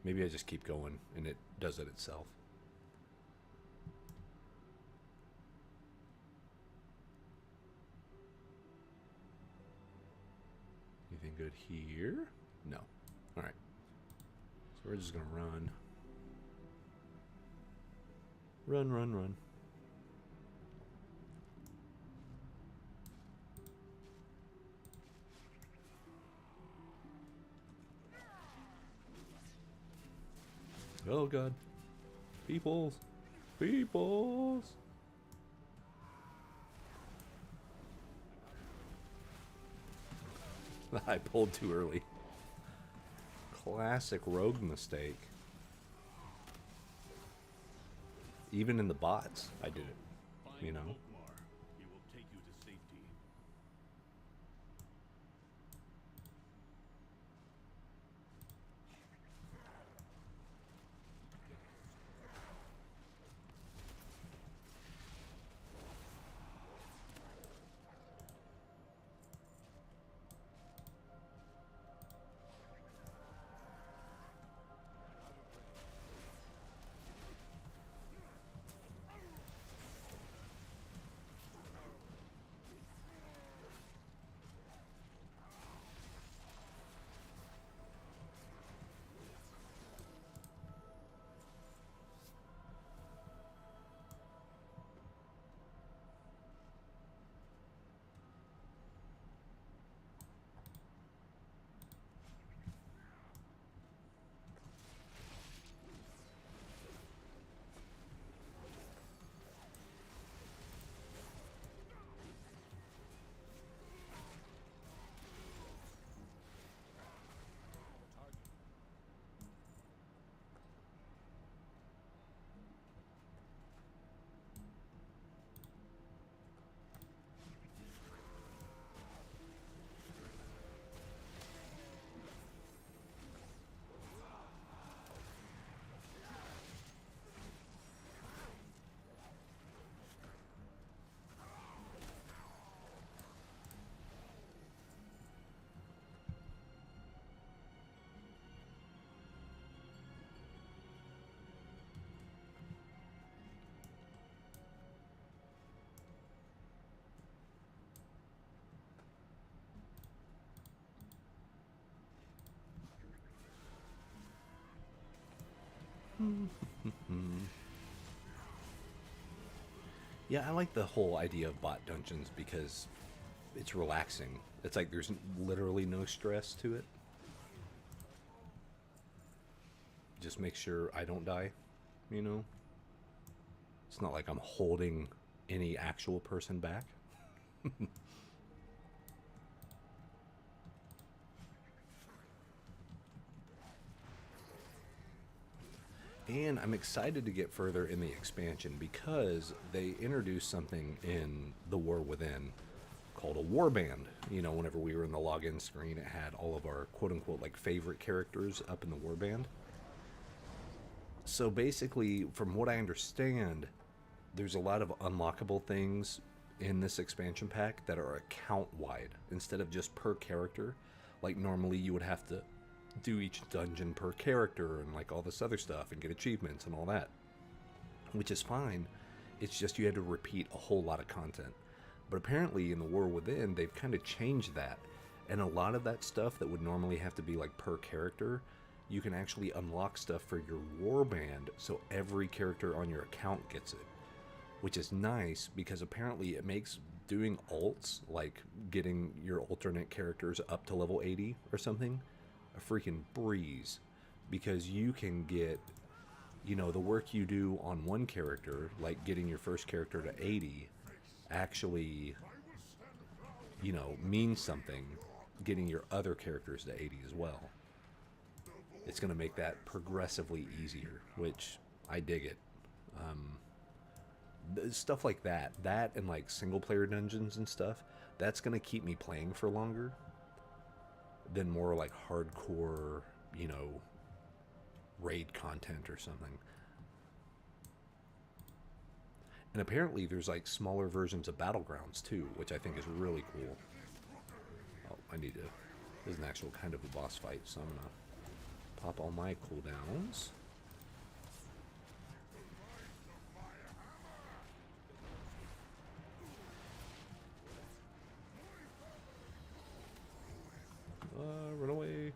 Maybe I just keep going and it does it itself. Anything good here? No. Alright. So we're just gonna run. Run, run, run. Oh god. Peoples. Peoples. I pulled too early. Classic rogue mistake. Even in the bots, I did it. Find You know? Volkmar. He will take you to safety. Yeah, I like the whole idea of bot dungeons because it's relaxing. It's like there's literally no stress to it. Just make sure I don't die, you know? It's not like I'm holding any actual person back. And I'm excited to get further in the expansion because they introduced something in the War Within called a warband. You know, whenever we were in the login screen, it had all of our quote-unquote like favorite characters up in the warband. So basically, from what I understand, there's a lot of unlockable things in this expansion pack that are account-wide instead of just per character. Like normally you would have to do each dungeon per character and like all this other stuff and get achievements and all that, which is fine. It's just you had to repeat a whole lot of content. But apparently in the War Within, they've kind of changed that, and a lot of that stuff that would normally have to be like per character, you can actually unlock stuff for your warband, so every character on your account gets it, which is nice because apparently it makes doing alts, like getting your alternate characters up to level 80 or something, a freaking breeze, because you can get, you know, the work you do on one character, like getting your first character to 80, actually, you know, means something getting your other characters to 80 as well. It's going to make that progressively easier, which I dig it. Stuff like that and like single player dungeons and stuff, that's going to keep me playing for longer than more like hardcore, you know, raid content or something. And apparently there's like smaller versions of Battlegrounds too, which I think is really cool. Oh, I need to, there's an actual kind of a boss fight, so I'm gonna Pop all my cooldowns. Run away.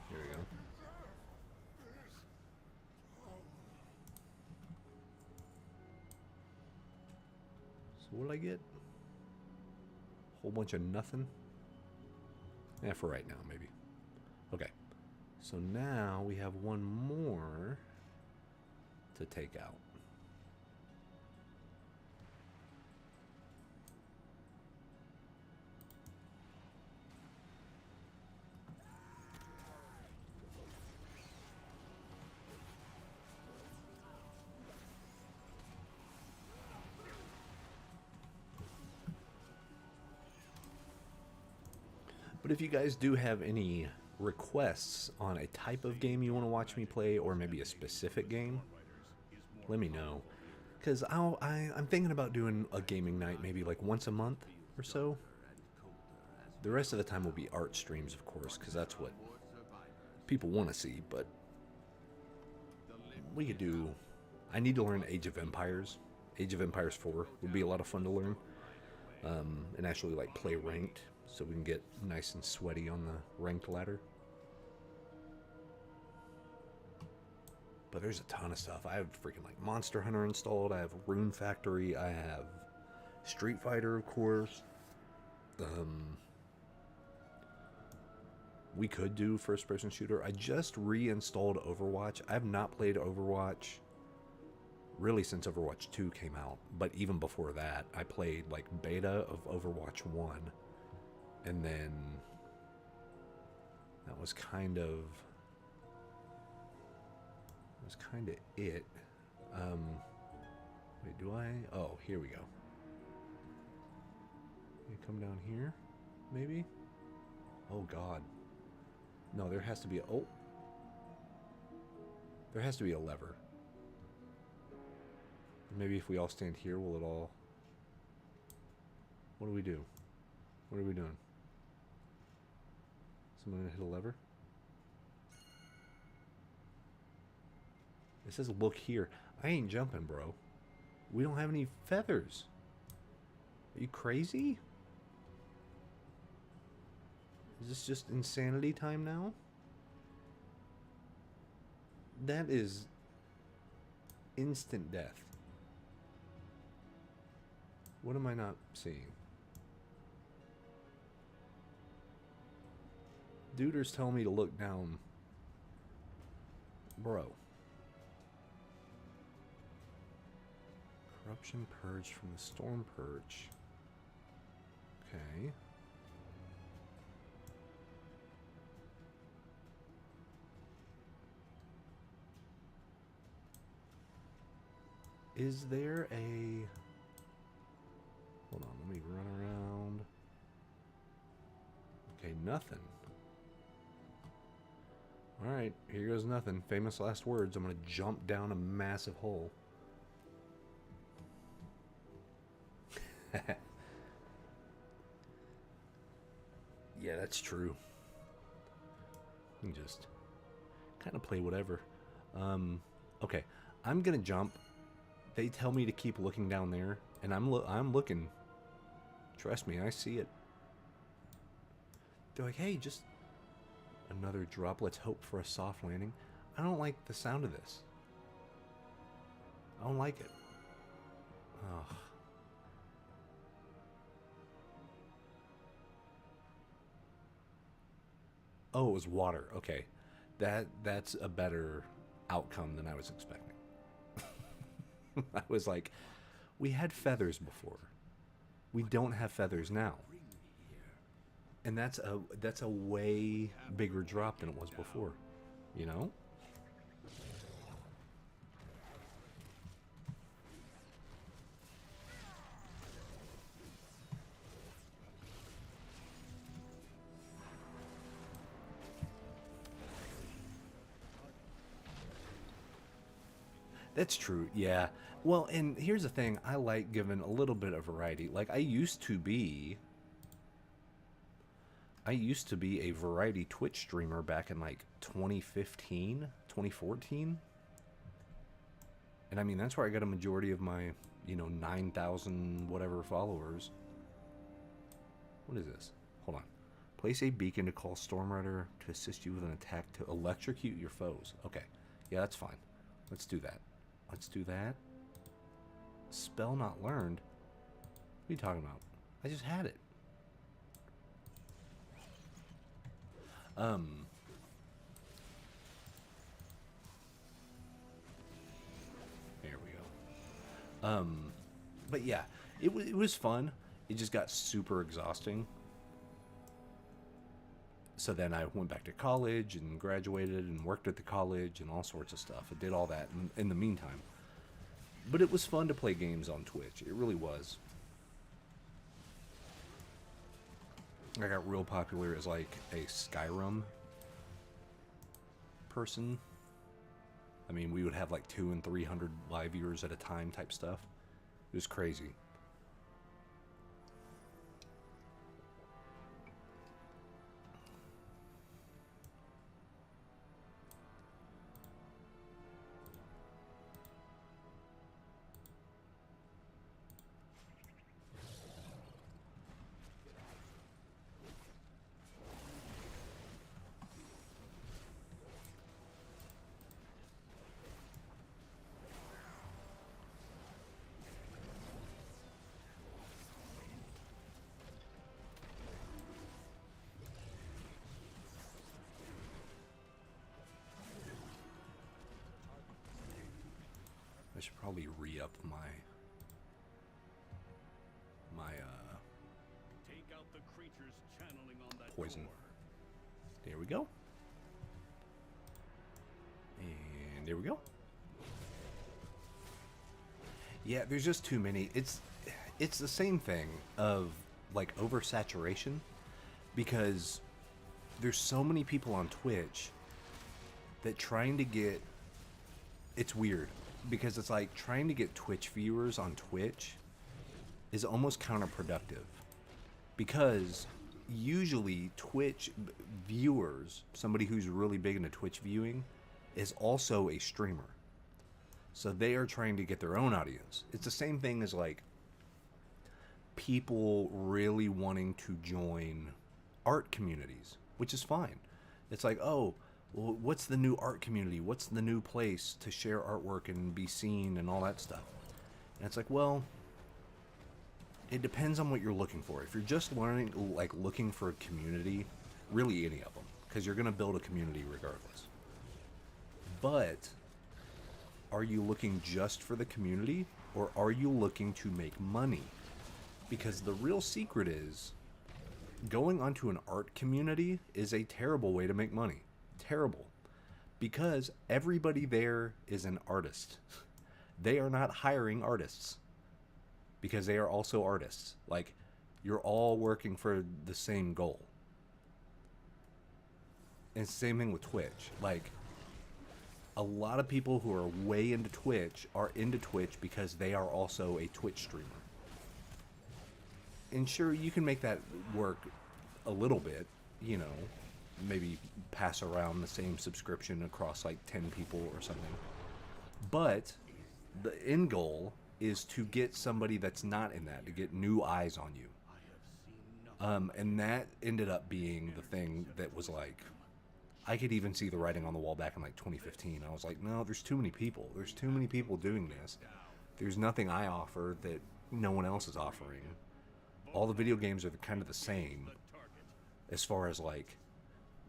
Here we go. So what'd I get? Whole bunch of nothing? Yeah, for right now, maybe. Okay. So now we have one more to take out. But if you guys do have any requests on a type of game you want to watch me play, or maybe a specific game, let me know. Because I'm thinking about doing a gaming night maybe like once a month or so. The rest of the time will be art streams, of course, because that's what people want to see. But we could do... I need to learn Age of Empires. Age of Empires 4 would be a lot of fun to learn. And actually like play ranked, so we can get nice and sweaty on the ranked ladder. But there's a ton of stuff. I have freaking like Monster Hunter installed. I have Rune Factory. I have Street Fighter, of course. We could do first-person shooter. I just reinstalled Overwatch. I have not played Overwatch really since Overwatch 2 came out. But even before that, I played like beta of Overwatch 1. And then that was kind of it. Wait, do I? Oh, here we go. You come down here, maybe? Oh God. No, there has to be a... Oh. There has to be a lever. Maybe if we all stand here, will it all... What do we do? What are we doing? Someone gonna hit a lever? It says look here. I ain't jumping, bro. We don't have any feathers. Are you crazy? Is this just insanity time now? That is instant death. What am I not seeing? Duder's telling me to look down. Bro. Corruption purged from the storm purge. Okay. Is there a... Hold on, let me run around. Okay, nothing. Alright, here goes nothing. Famous last words. I'm going to jump down a massive hole. Yeah, that's true. You can just kind of play whatever. Okay, I'm going to jump. They tell me to keep looking down there, and I'm looking. Trust me, I see it. They're like, hey, just another drop. Let's hope for a soft landing. I don't like the sound of this. I don't like it. Ugh. Oh, it was water. Okay. That's a better outcome than I was expecting. I was like, we had feathers before. We don't have feathers now. And that's a way bigger drop than it was before. You know? That's true. Yeah. Well, and here's the thing. I like giving a little bit of variety. Like I used to be a variety Twitch streamer back in like 2015, 2014. And I mean, that's where I got a majority of my, 9,000 whatever followers. What is this? Hold on. Place a beacon to call Storm Rider to assist you with an attack to electrocute your foes. Okay. Yeah, that's fine. Let's do that. Let's do that. Spell not learned? What are you talking about? I just had it. There we go. But yeah, it was fun. It just got super exhausting. So then I went back to college and graduated and worked at the college and all sorts of stuff. I did all that in the meantime. But it was fun to play games on Twitch. It really was. I got real popular as like a Skyrim person. I mean, we would have like 200 and 300 live viewers at a time type stuff. It was crazy. I should probably re-up my Take out the creatures channeling on that poison. door. There we go. And there we go. Yeah, there's just too many. It's the same thing of like oversaturation, because there's so many people on Twitch that trying to get, it's weird because it's like trying to get Twitch viewers on Twitch is almost counterproductive, because usually Twitch viewers, somebody who's really big into Twitch viewing, is also a streamer. So they are trying to get their own audience. It's the same thing as like people really wanting to join art communities, which is fine. It's like, oh, well, what's the new art community? What's the new place to share artwork and be seen and all that stuff? And it's like, well, it depends on what you're looking for. If you're just looking for a community, really any of them, because you're going to build a community regardless. But are you looking just for the community, or are you looking to make money? Because the real secret is going onto an art community is a terrible way to make money. Terrible. Because everybody there is an artist. They are not hiring artists, because they are also artists. Like, you're all working for the same goal. And it's the same thing with Twitch. Like, a lot of people who are way into Twitch are into Twitch because they are also a Twitch streamer. And sure, you can make that work a little bit, you know, maybe pass around the same subscription across like 10 people or something. But the end goal is to get somebody that's not in that, to get new eyes on you. And that ended up being the thing that was like, I could even see the writing on the wall back in like 2015. I was like, no, there's too many people. There's too many people doing this. There's nothing I offer that no one else is offering. All the video games are kind of the same as far as like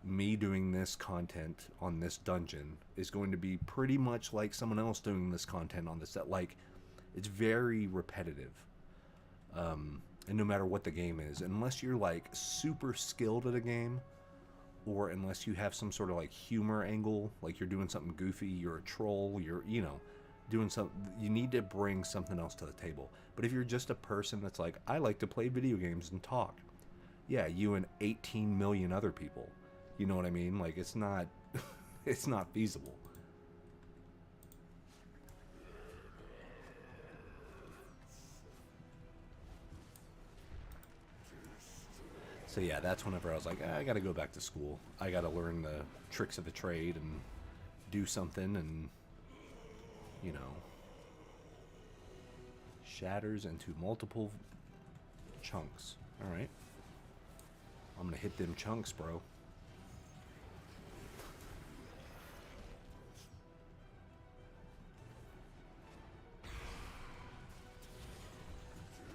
me doing this content on this dungeon is going to be pretty much like someone else doing this content on this set. Like, it's very repetitive. And no matter what the game is, unless you're like super skilled at a game, or unless you have some sort of like humor angle, like you're doing something goofy, you're a troll, you're, you know, doing something, you need to bring something else to the table. But if you're just a person that's like, I like to play video games and talk, yeah, you and 18 million other people, you know what I mean? Like, it's not, it's not feasible. So yeah, that's whenever I was like, I gotta go back to school. I gotta learn the tricks of the trade and do something, and you know, shatters into multiple chunks. All right, I'm gonna hit them chunks, bro.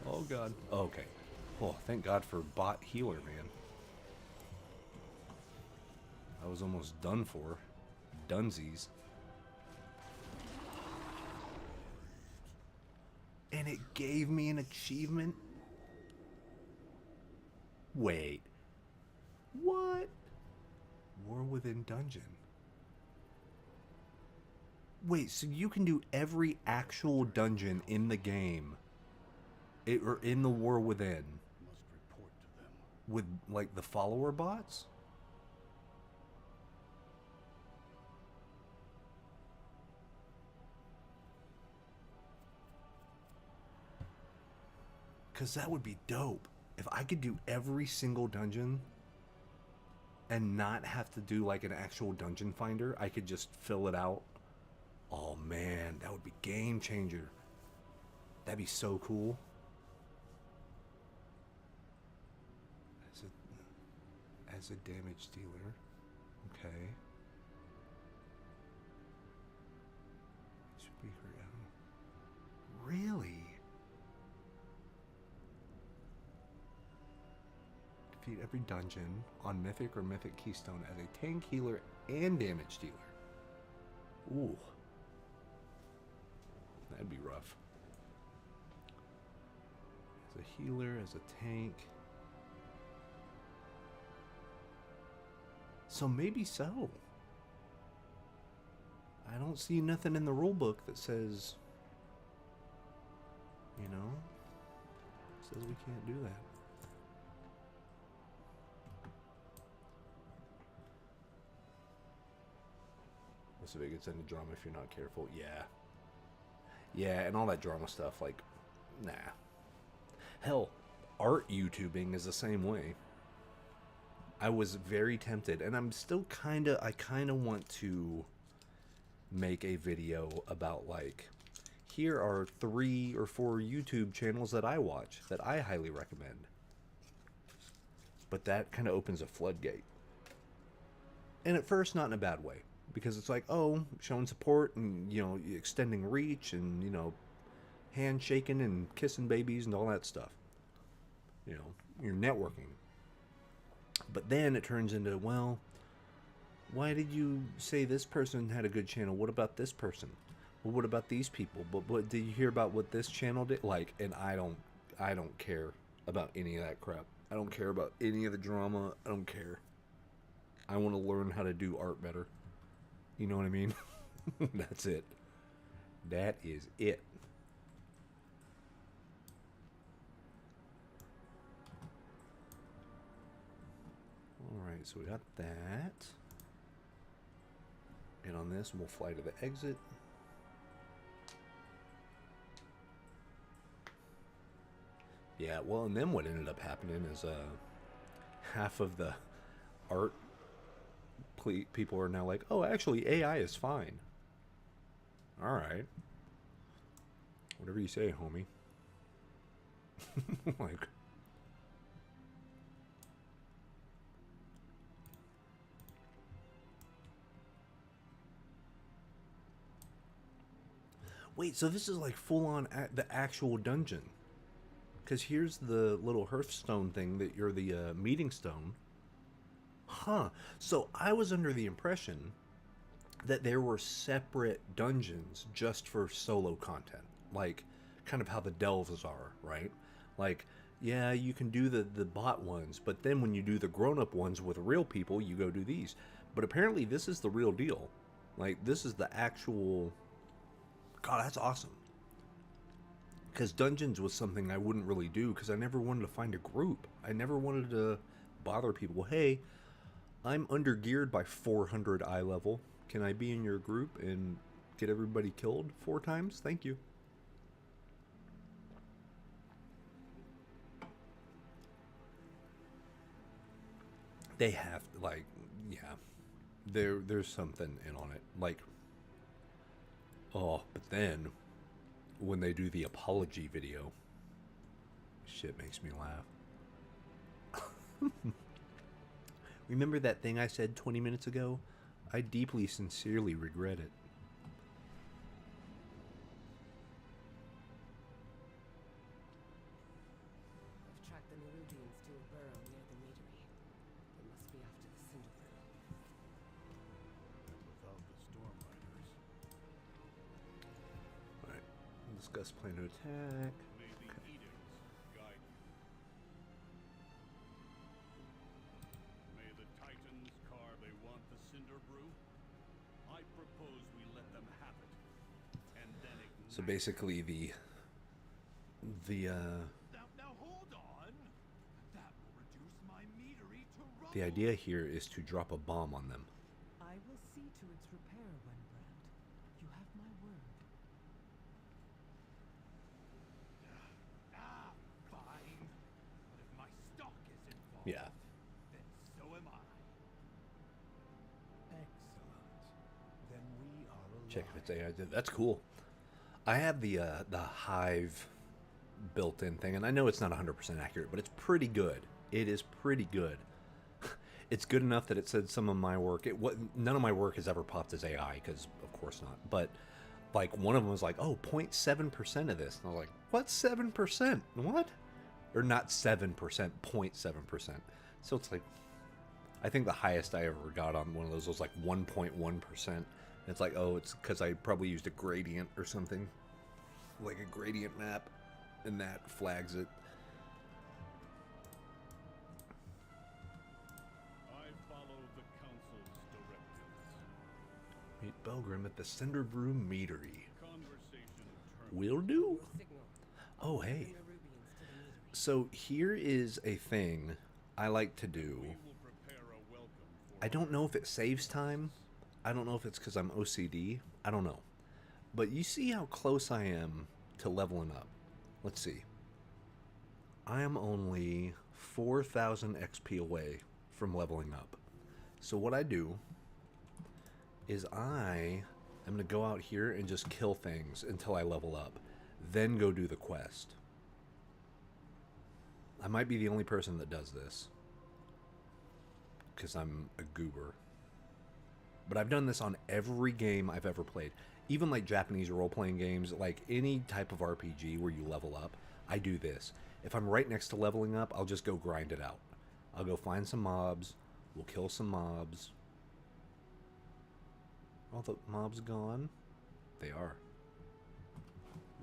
Oh god. Oh, okay. Oh, thank God for bot healer, man. I was almost done for. Dunsies. And it gave me an achievement? Wait. What? War Within Dungeon. Wait, so you can do every actual dungeon in the game, or in the War Within, Must report to them. with, like, the follower bots? Because that would be dope. If I could do every single dungeon and not have to do like an actual dungeon finder, I could just fill it out. Oh man, that would be game changer. That'd be so cool. As a damage dealer. Okay. Should be really? Defeat every dungeon on Mythic or Mythic Keystone as a tank, healer, and damage dealer. Ooh. That'd be rough. As a healer, as a tank. So maybe so. I don't see nothing in the rulebook that says, you know, says we can't do that. Most of it gets into drama if you're not careful. Yeah. Yeah, and all that drama stuff, like, nah. Hell, art YouTubing is the same way. I was very tempted, and I'm still I kind of want to make a video about, like, here are 3 or 4 YouTube channels that I watch that I highly recommend. But that kind of opens a floodgate. And at first, not in a bad way. Because it's like, oh, showing support and, you know, extending reach and, you know, handshaking and kissing babies and all that stuff. You know, you're networking. But then it turns into, well, why did you say this person had a good channel? What about this person? Well, what about these people? But what did you hear about what this channel did? Like, and I don't care about any of that crap. I don't care about any of the drama. I don't care. I want to learn how to do art better. You know what I mean? That's it. That is it. Alright, so we got that. And on this, we'll fly to the exit. Yeah, well, and then what ended up happening is half of the art people are now like, oh, actually, AI is fine. Alright. Whatever you say, homie. Like... Wait, so this is like full on the actual dungeon. Because here's the little hearthstone thing that you're the meeting stone. Huh. So I was under the impression that there were separate dungeons just for solo content. Like, kind of how the delves are, right? Like, yeah, you can do the bot ones, but then when you do the grown-up ones with real people, you go do these. But apparently this is the real deal. Like, this is the actual... God, that's awesome. Because dungeons was something I wouldn't really do because I never wanted to find a group. I never wanted to bother people. Hey, I'm undergeared by 400 eye level. Can I be in your group and get everybody killed 4 times? Thank you. They have like, yeah, there's something in on it. Like, oh, but then when they do the apology video, shit makes me laugh. Remember that thing I said 20 minutes ago? I deeply, sincerely regret it. I've tracked the Nerubians to a burrow near the meadery. They must be after the Cinder Brew. Without the storm riders, Alright, discuss plan to attack. may the edicts guide you. May the Titans carve they want the Cinder Brew. I propose we let them have it, and then ignite. So basically Now hold on. That will reduce my meadery to rubble. the idea here is to drop a bomb on them. I will see to its repair, Wembrandt. You have my word. Fine. But if my stock is involved, Yeah. then so am I. Excellent. Then we are alive. Check if it's AI. That's cool. I have the Hive built-in thing, and I know it's not 100% accurate, but it's pretty good. It is pretty good. It's good enough that it said some of my work. None of my work has ever popped as AI, because of course not. But like one of them was like, oh, 0.7% of this, and I was like, what, 7%? What? Or not 7%, 0.7%. So it's like, I think the highest I ever got on one of those was like 1.1%. It's like, oh, it's because I probably used a gradient or something, like a gradient map, and that flags it. I follow the council's directives. Meet Belgrim at the Cinder Brew Meadery. Conversation terminated. Will do? Signal. Oh, The hey. Nerubians to the meadery. So here is a thing I like to do. We will prepare a welcome for I don't know if it saves time. I don't know if it's because I'm OCD. I don't know. But you see how close I am to leveling up. Let's see. I am only 4,000 XP away from leveling up. So what I do is I am going to go out here and just kill things until I level up. Then go do the quest. I might be the only person that does this, because I'm a goober. But I've done this on every game I've ever played. Even like Japanese role-playing games, like any type of RPG where you level up, I do this. If I'm right next to leveling up, I'll just go grind it out. I'll go find some mobs, we'll kill some mobs. All the mobs gone? They are.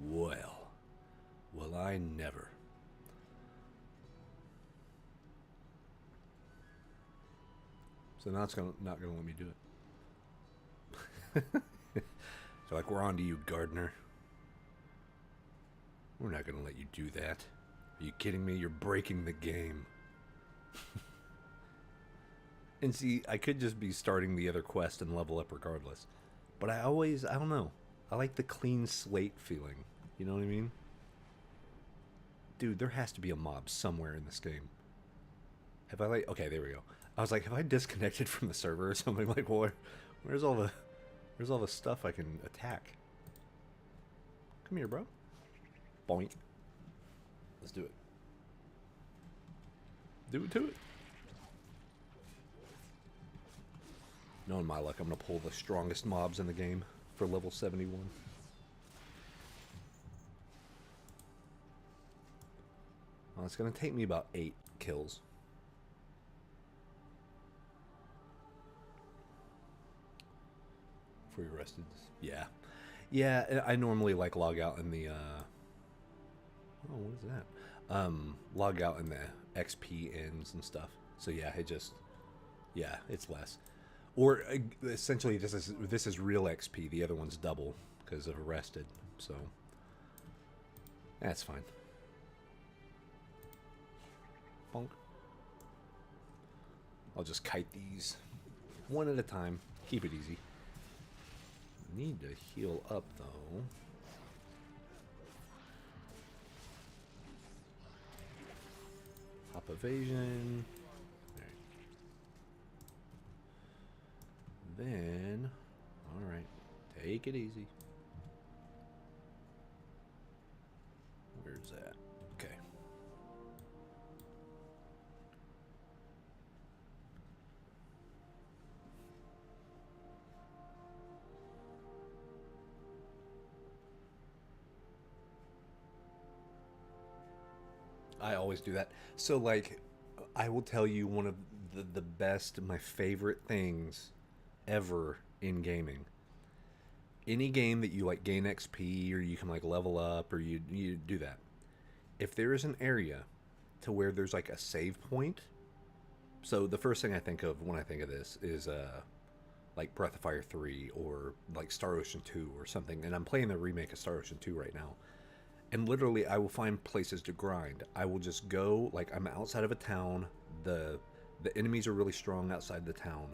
Well, I never. So now it's not gonna let me do it. So like, we're on to you, Gardener. We're not gonna let you do that. Are you kidding me? You're breaking the game. And see, I could just be starting the other quest and level up regardless. But I don't know. I like the clean slate feeling. You know what I mean? Dude, there has to be a mob somewhere in this game. Have I like... Okay, there we go. I was like, have I disconnected from the server or something? Like, well, where's all the stuff I can attack? Come here, bro. Boink. Let's do it. Do it to it. Knowing my luck, I'm going to pull the strongest mobs in the game for level 71. Well, it's going to take me about 8 kills. For your rested. Yeah. Yeah, I normally like log out in the oh, what is that? Log out in the XP ends and stuff. So yeah, it's less. Or essentially this is real XP. The other one's double because of arrested. So that's fine. Bonk. I'll just kite these one at a time. Keep it easy. Need to heal up though. Hop evasion. Alright. then, alright, take it easy. Where's that? Okay. I always do that. So, like, I will tell you one of the best, my favorite things ever in gaming. Any game that you like gain XP or you can like level up or you do that. If there is an area to where there's like a save point, so the first thing I think of when I think of this is like Breath of Fire 3 or like Star Ocean 2 or something, and I'm playing the remake of Star Ocean 2 right now. And literally I will find places to grind. I will just go, like, I'm outside of a town, the enemies are really strong outside the town.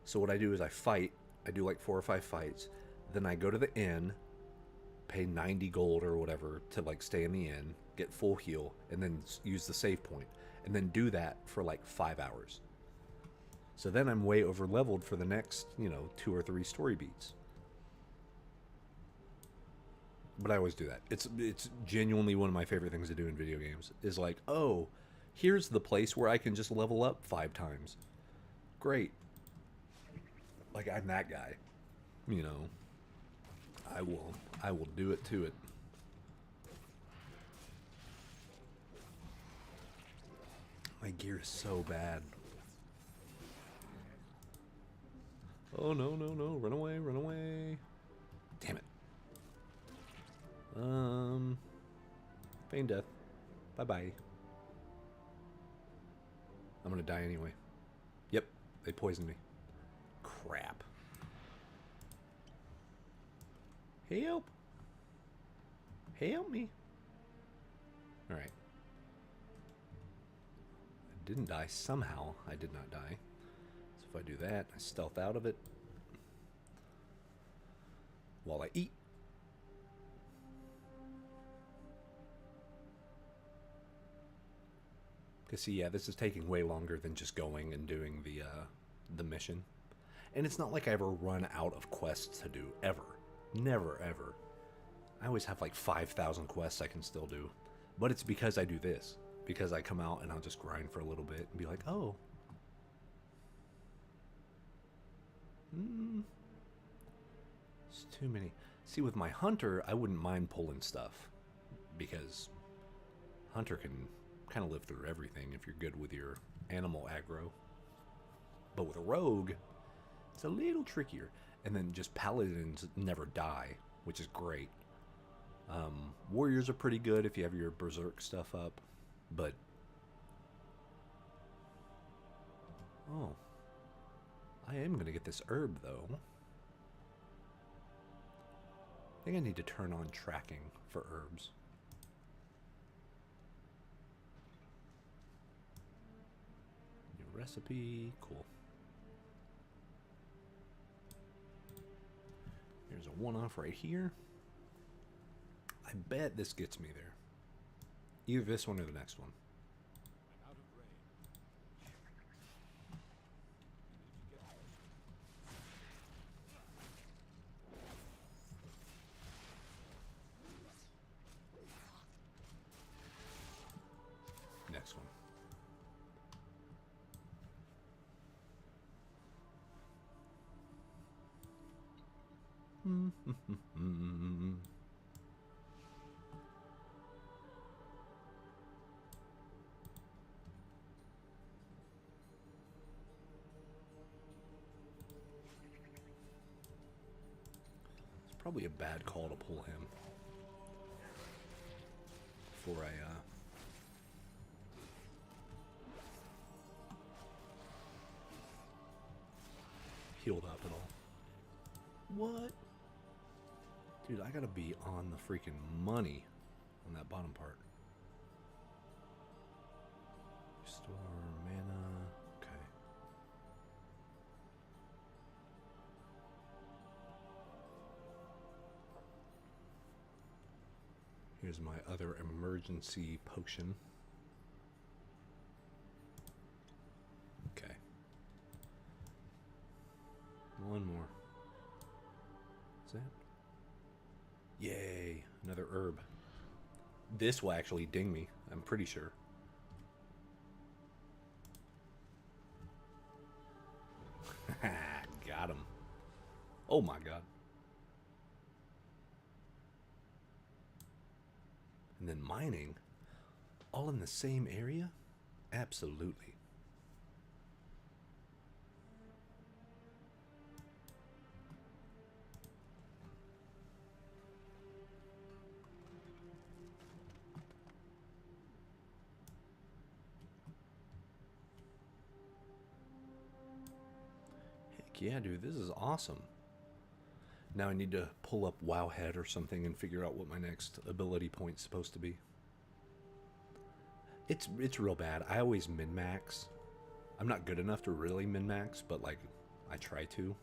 So what I do is I fight, I do like 4 or 5 fights, then I go to the inn, pay 90 gold or whatever to like stay in the inn, get full heal, and then use the save point, and then do that for like 5 hours. So then I'm way over leveled for the next, 2 or 3 story beats. But I always do that. It's genuinely one of my favorite things to do in video games. Is like, oh, here's the place where I can just level up 5 times. Great. Like, I'm that guy. I will do it to it. My gear is so bad. Oh, no, no, no. Run away, run away. Damn it. Feign death. Bye-bye. I'm gonna die anyway. Yep, they poisoned me. Crap. Help! Help me! Alright. I didn't die. Somehow I did not die. So if I do that, I stealth out of it. While I eat. Because see, yeah, this is taking way longer than just going and doing the mission. And it's not like I ever run out of quests to do, ever. Never, ever. I always have like 5,000 quests I can still do. But it's because I do this. Because I come out and I'll just grind for a little bit and be like, oh. It's too many. See, with my hunter, I wouldn't mind pulling stuff. Because hunter can kind of live through everything if you're good with your animal aggro. But with a rogue, it's a little trickier. And then just paladins never die, which is great. Warriors are pretty good if you have your berserk stuff up. But oh, I am going to get this herb though. I think I need to turn on tracking for herbs. New recipe, cool. Here's a one-off right here. I bet this gets me there. Either this one or the next one. I'm out of range. Next one. It's probably a bad call to pull him before I healed up at all. What? Dude, I gotta be on the freaking money on that bottom part. Restore mana. Okay. Here's my other emergency potion. Okay. One that? Yay, another herb. This will actually ding me, I'm pretty sure. Got him. Oh my god. And then mining, all in the same area? Absolutely. Heck yeah, dude, this is awesome. Now I need to pull up Wowhead or something and figure out what my next ability point's supposed to be. It's real bad. I always min-max. I'm not good enough to really min-max, but like I try to.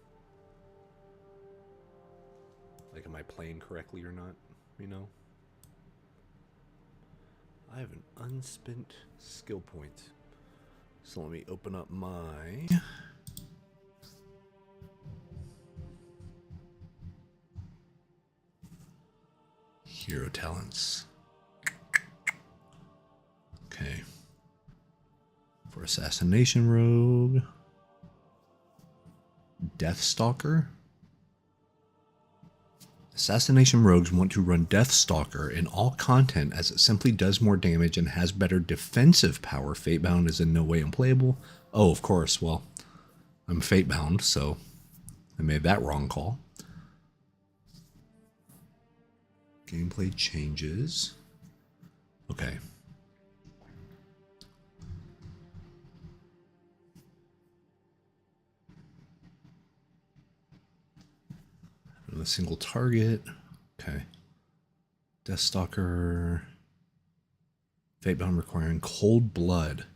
Like, am I playing correctly or not? You know? I have an unspent skill point. So let me open up my hero talents. Okay. For assassination rogue, Deathstalker. Assassination rogues want to run Deathstalker in all content as it simply does more damage and has better defensive power. Fatebound is in no way unplayable. Oh, of course. Well, I'm Fatebound, so I made that wrong call. Gameplay changes. Okay. A single target. Okay. Deathstalker. Fatebound requiring cold blood.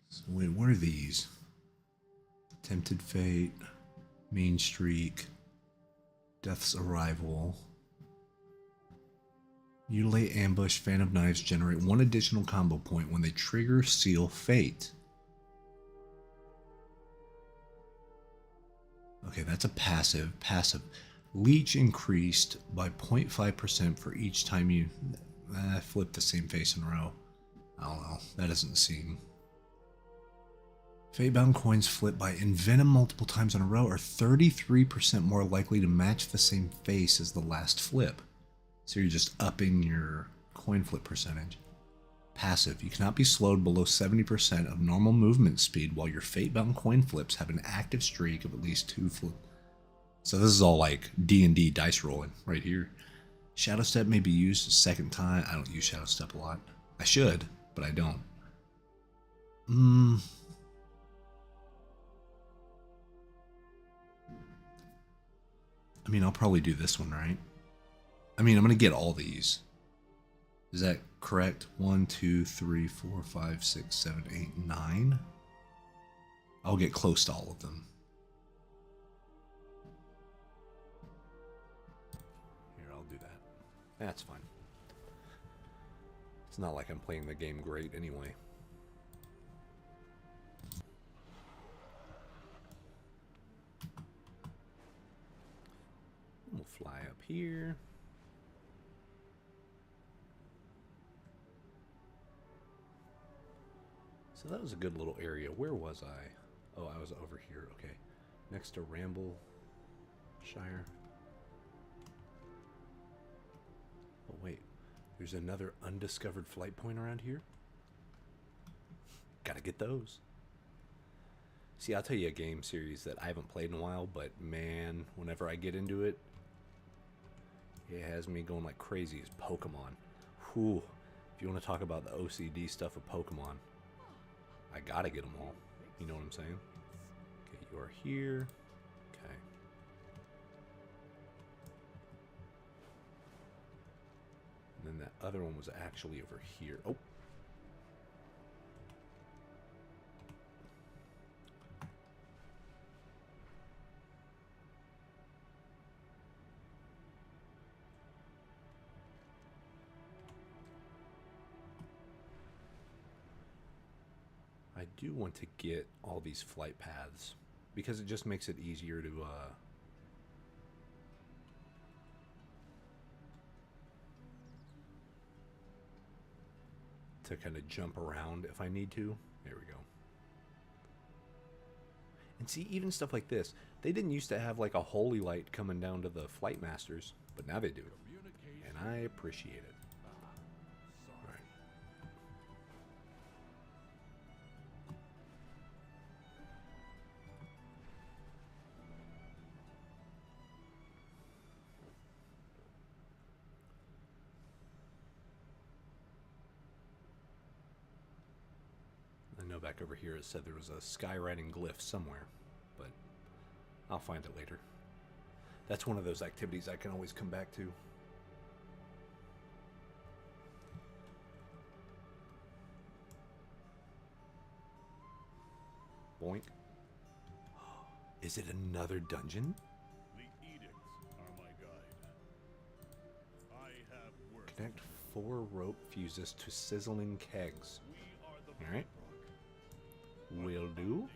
So wait, what are these? Tempted Fate. Mean Streak. Death's Arrival. Mutilate, Ambush, Fan of Knives generate one additional combo point when they trigger Seal Fate. Okay, that's a passive. Passive. Leech increased by 0.5% for each time you flip the same face in a row. I don't know. That doesn't seem... Fatebound coins flipped by Envenom multiple times in a row are 33% more likely to match the same face as the last flip. So you're just upping your coin flip percentage. Passive. You cannot be slowed below 70% of normal movement speed while your Fatebound coin flips have an active streak of at least 2 flips. So this is all like D&D dice rolling right here. Shadow Step may be used a second time. I don't use Shadow Step a lot. I should, but I don't. I mean, I'll probably do this one, right? I mean, I'm going to get all these. Is that correct? 1, 2, 3, 4, 5, 6, 7, 8, 9. I'll get close to all of them. Here, I'll do that. That's fine. It's not like I'm playing the game great anyway. We'll fly up here. So that was a good little area. Where was I? Oh, I was over here. Okay. Next to Ramble Shire. Oh, wait. There's another undiscovered flight point around here? Gotta get those. See, I'll tell you a game series that I haven't played in a while, but man, whenever I get into it, it has me going like crazy. Is Pokemon. Whew. If you want to talk about the OCD stuff of Pokemon, I gotta get them all. You know what I'm saying? Okay, you are here. Okay. And then that other one was actually over here. Oh. I do want to get all these flight paths because it just makes it easier to kind of jump around if I need to. There we go. And see, even stuff like this, they didn't used to have like a holy light coming down to the flight masters, but now they do. And I appreciate it. All right. I know back over here it said there was a skywriting glyph somewhere, but I'll find it later. That's one of those activities I can always come back to. Boink. Is it another dungeon? The edicts are my guide. I have work. Connect 4 rope fuses to sizzling kegs. We are the All right. Bedrock. Will do.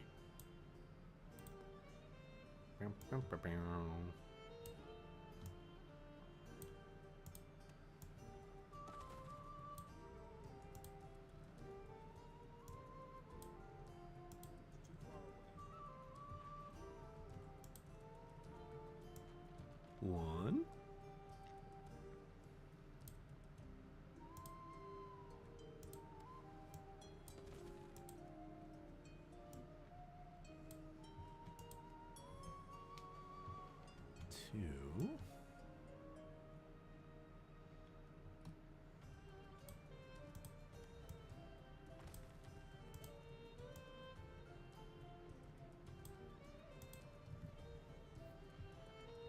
One. Two.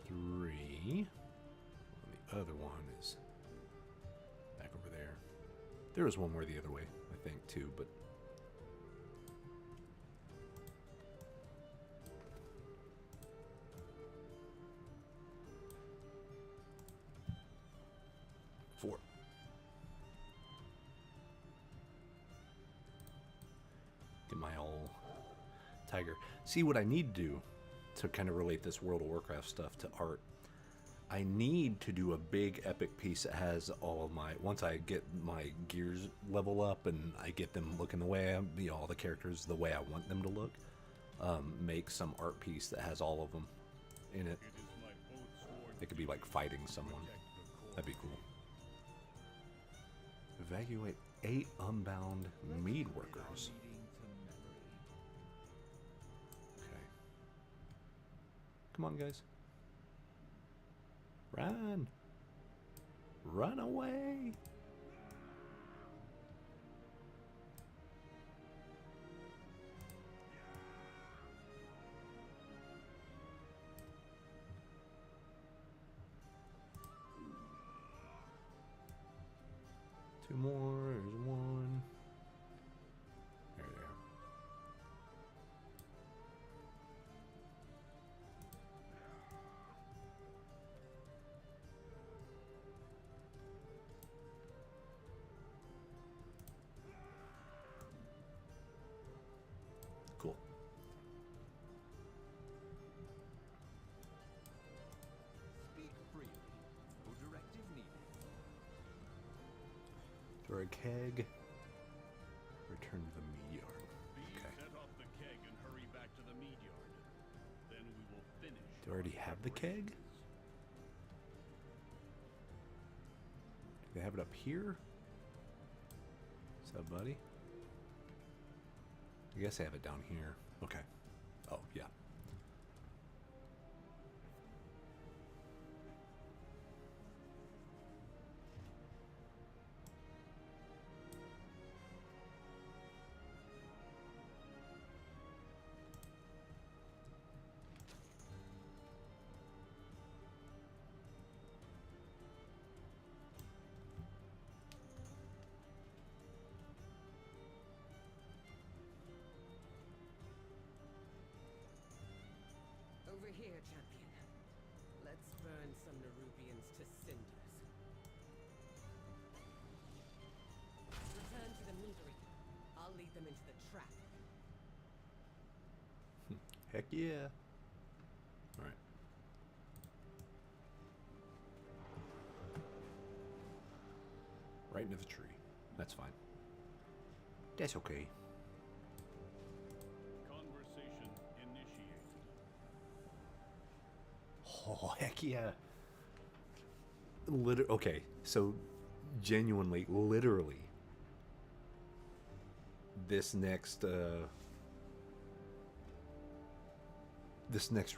Three. The other one is back over there. There was one more the other way, I think, too, but four. Get my all tiger. See what I need to do to kind of relate this World of Warcraft stuff to art. I need to do a big epic piece that has all of my, once I get my gears level up and I get them looking the way all the characters the way I want them to look, make some art piece that has all of them in it. It is my oath sworn They could be like fighting someone. That'd be cool. Evacuate 8 unbound mead workers. Okay. Come on, guys. Run! Run away! Two more. There's one. There they are. Cool. Speak freely. No directive needed. Throw a keg. Return to the mead yard. Okay. Set off the keg and hurry back to the mead yard. Then we will finish. Do I already have the keg? Do they have it up here? What's up, buddy? I guess I have it down here. Okay. Oh, yeah. Over here, champion. Let's burn some Nerubians to cinders. Return to the meadery. I'll lead them into the trap. Heck yeah. Alright. Right into the tree. That's fine. That's okay. Conversation initiated. Oh, heck yeah. Okay, so genuinely, literally, this next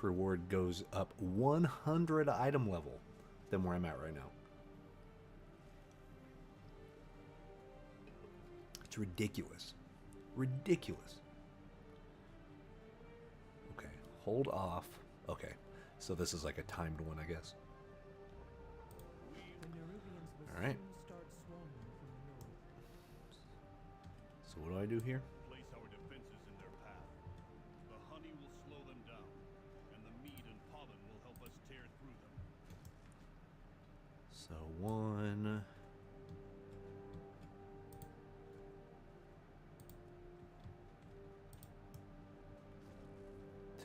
reward goes up 100 item level than where I'm at right now. It's ridiculous. Ridiculous. Okay, hold off. Okay, so this is like a timed one, I guess. The Nerubians will All right. soon start swarming from the north. So what do I do here? Place our defenses in their path. The honey will slow them down, and the mead and pollen will help us tear through them. So 1.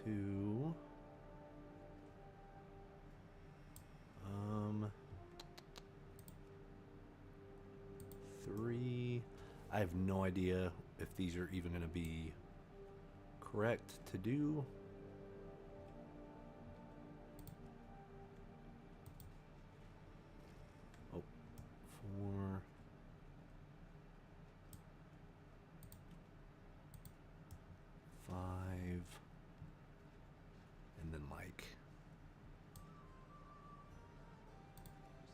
2. 3. I have no idea if these are even going to be correct to do. Oh, 4. 5. And then like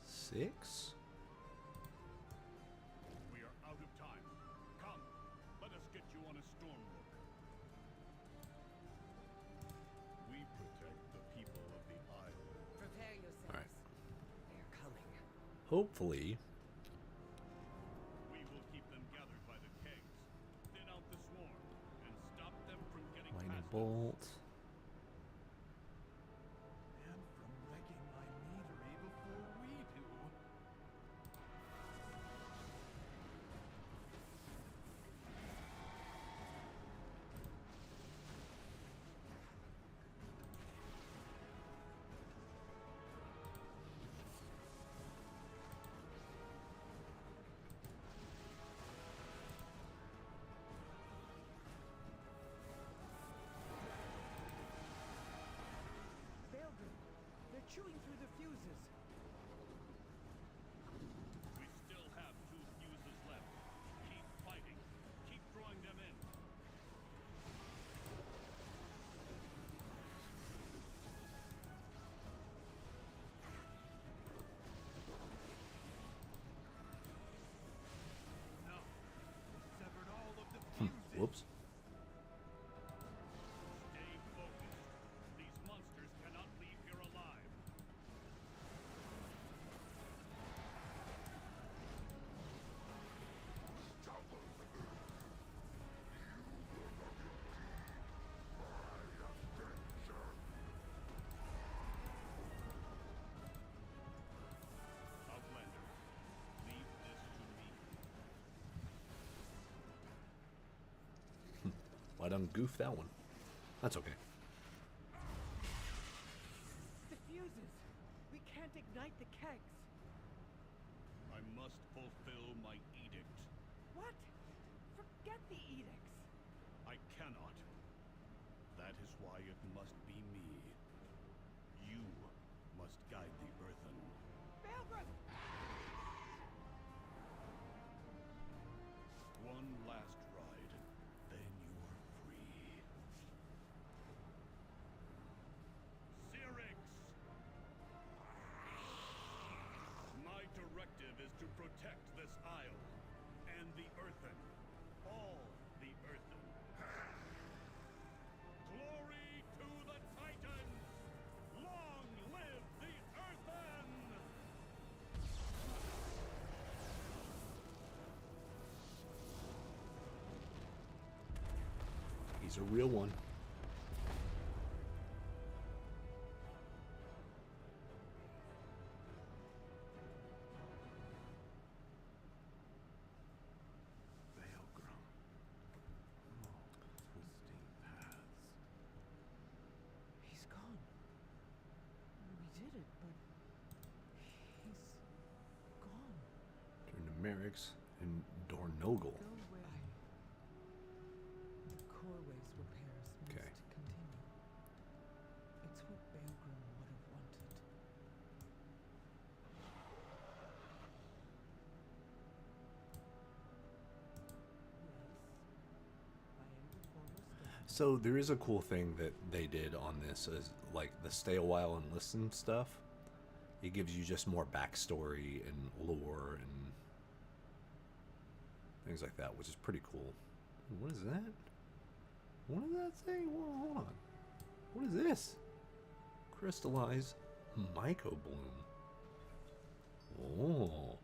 6. We are out of time. Come, let us get you on a storm rook. We protect the people of the isle. Prepare yourselves. All right. They're coming. Hopefully, We will keep them gathered by the kegs, thin out the swarm, and stop them from getting lightning past us. bolt. And from wrecking my meadery before we do. Belgrin, they're chewing through the fuses. We still have 2 fuses left. Keep fighting. Keep throwing them in. No. Severed all of the fuses. Whoops. Stay focused. These monsters cannot leave here alive. Outlander, leave this to me. Well, I done goofed that one. That's okay. The fuses! We can't ignite the kegs. I must fulfill my edict. What? Forget the edicts. I cannot. That is why it must be me. You must guide the earthen. Belgrin! One last ride, then you are free. Syrinx! My directive is to protect this isle and the earthen. All the earthen. Glory to the Titans! Long live the earthen! He's a real one. Veilgrim. Oh, twisting paths. Merrick's and Dornogle. Go away. The Corway's repairs Okay. must continue. It's what Baelgrim would have wanted. So there is a cool thing that they did on this, is like the stay a while and listen stuff. It gives you just more backstory and lore and things like that, which is pretty cool. What is that? What does that say? Whoa, hold on. What is this? Crystallized mycobloom. Oh,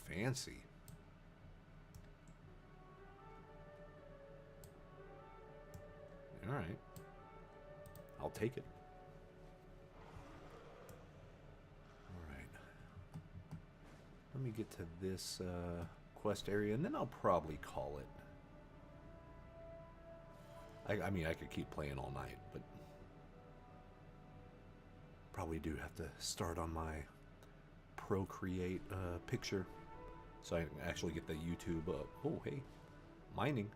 fancy. All right, I'll take it. All right, let me get to this quest area, and then I'll probably call it. I mean, I could keep playing all night, but probably do have to start on my Procreate picture so I can actually get the YouTube. Oh, hey, mining.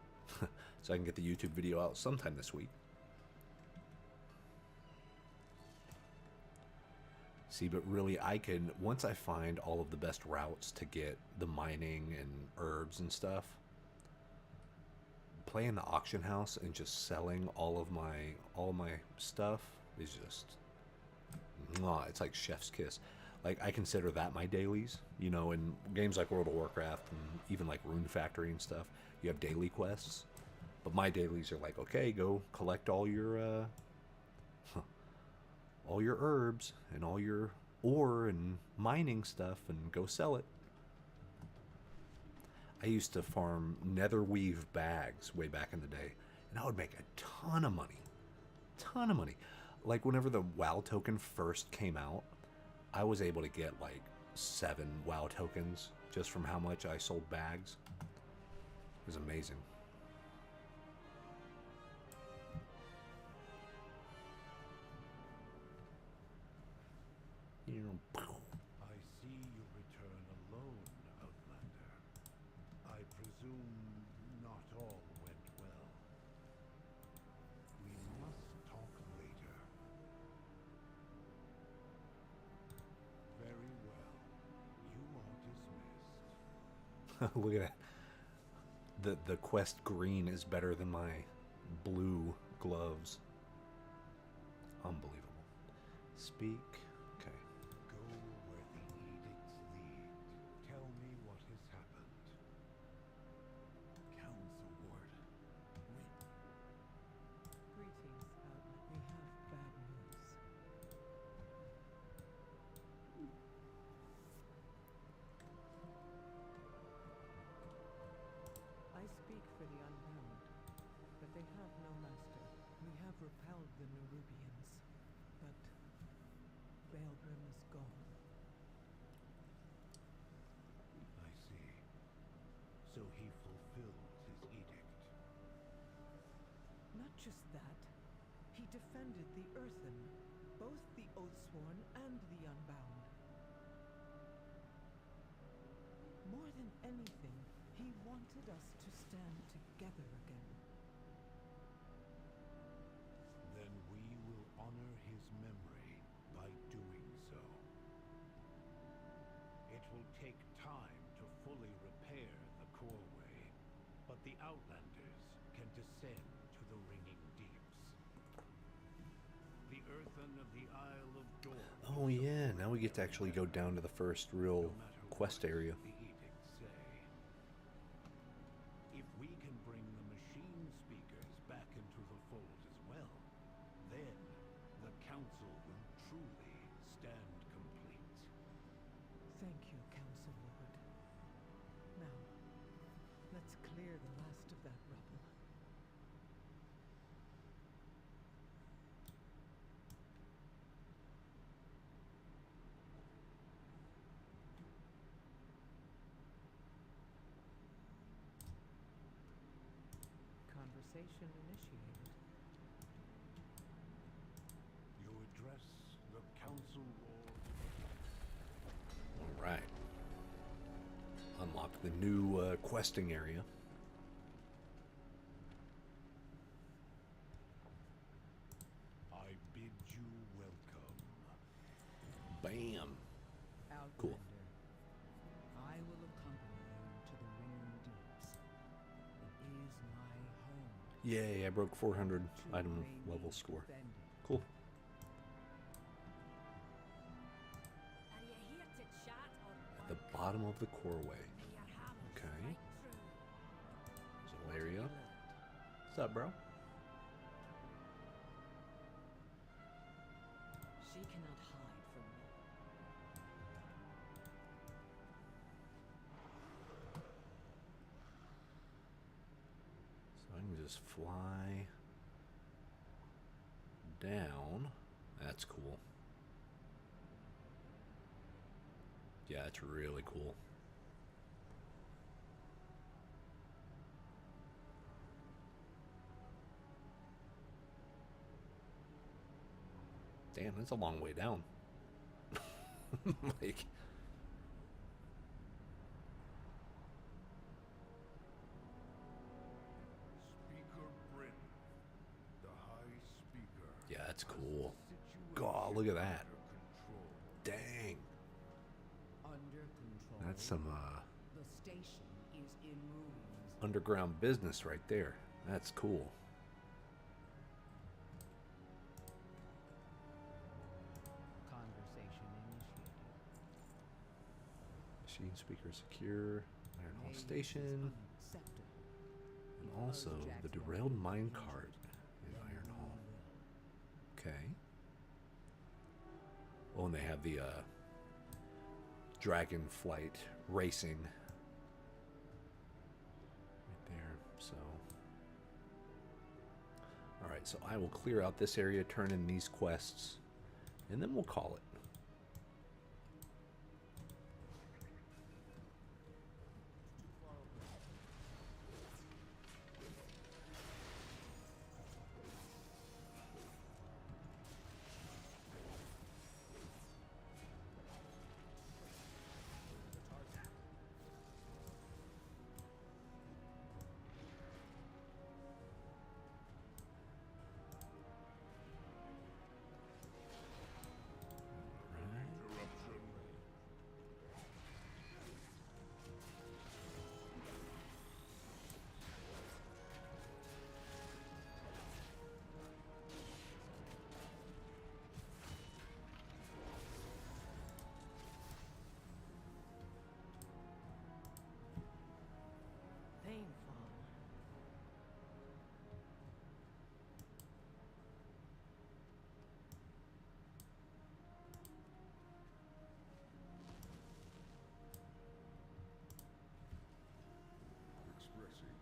So I can get the YouTube video out sometime this week. See, but really, I can, once I find all of the best routes to get the mining and herbs and stuff, playing the auction house and just selling all my stuff is just, mwah, it's like chef's kiss. Like, I consider that my dailies, you know, in games like World of Warcraft and even like Rune Factory and stuff, you have daily quests. But my dailies are like, okay, go collect all your herbs and all your ore and mining stuff and go sell it. I used to farm netherweave bags way back in the day, and I would make a ton of money. Ton of money. Like, whenever the WoW token first came out, I was able to get like 7 WoW tokens just from how much I sold bags. It was amazing. I see you return alone, Outlander. I presume not all went well. We must talk later. Very well. You are dismissed. Look at that. The quest green is better than my blue gloves. Unbelievable. Speak. Okay. Go where the edicts lead. Tell me what has happened. Council Ward. Greetings, Outlander. We have bad news. I speak for the Unbound, but they have no master. We have repelled the Nerubians, but Baelgrim is gone. I see. So he fulfilled his edict. Not just that, he defended the Earthen, both the Oathsworn and the Unbound. More than anything, he wanted us to stand together again. Then we will honor his memory by doing so. It will take time to fully repair the Corway, but the Outlanders can descend to the Ringing Deeps. The Earthen of the Isle of Dorn. Oh yeah, now we get to actually go down to the first real quest area. The edicts say. If we can bring the machine speakers back into the fold as well, then the council will truly stand complete. Thank you, Council Lord. Now, let's clear the last of that rubble. Conversation initiated. You address the council ward. All right. the new questing area. I bid you welcome. Bam. Outlander, Cool. I will accompany you to the ringing deeps. It is my home. Yay, I broke 400 To item remain level score. defended. Cool. Are you here to chat or At the bottom of the core way. may your hammers Okay. strike true? So area. What's up, bro? She cannot hide from me. So I can just fly down. That's cool. Yeah, it's really cool. Damn, that's a long way down. Like, Speaker Bryn, the High Speaker. yeah, that's has the cool. situation God, look at that. under control. Dang. Under control. That's some The station is in ruins. underground business right there. That's cool. Conversation initiated. Machine speaker secure. Iron Hall This is Station. unacceptable. And He also owes the Jackson derailed a minecart in then Iron we Hall. will. Okay. Oh, and they have the dragon flight racing right there. So, all right. So I will clear out this area, turn in these quests, and then we'll call it. Interruption. Painful. Expressing.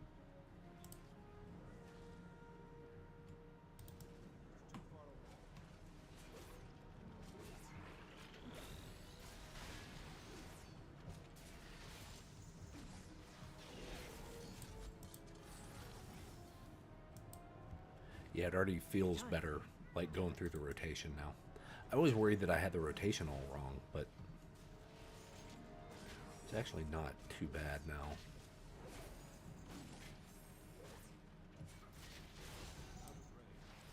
Yeah, it already feels better, like going through the rotation now. I was worried that I had the rotation all wrong, but it's actually not too bad now.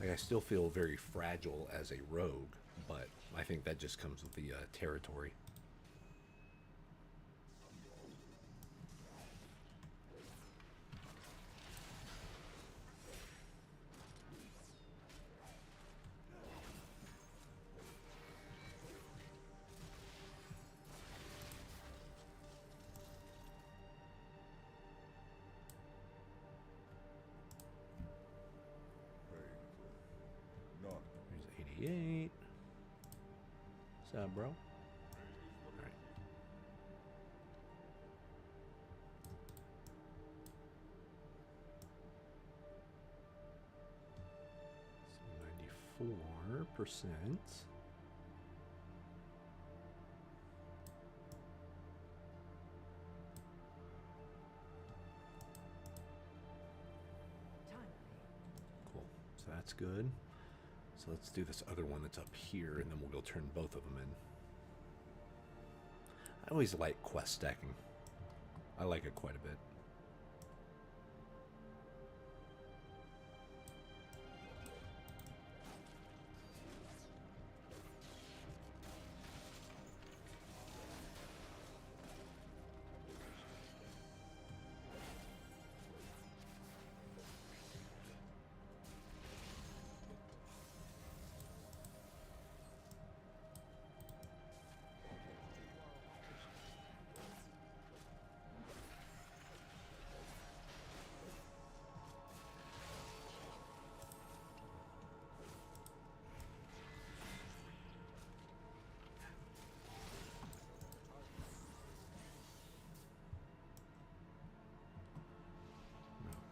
Like, I still feel very fragile as a rogue, but I think that just comes with the territory. Painful. Not There's 88. What's up, bro? Alright. So 94%. Cool. So that's good. So let's do this other one that's up here, and then we'll go turn both of them in. I always like quest stacking. I like it quite a bit.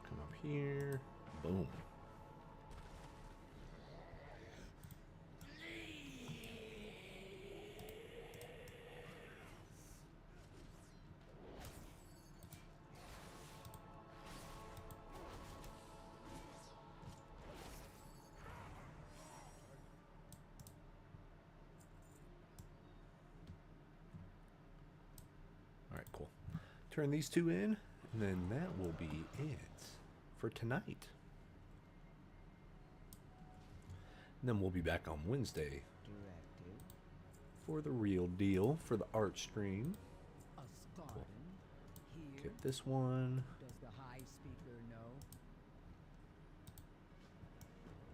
Come up here. Boom. All right, cool. Turn these two in, and then that will be it for tonight. And then we'll be back on Wednesday Directive. for the real deal, for the art stream. A garden. Here. Get this one. Does the High Speaker know?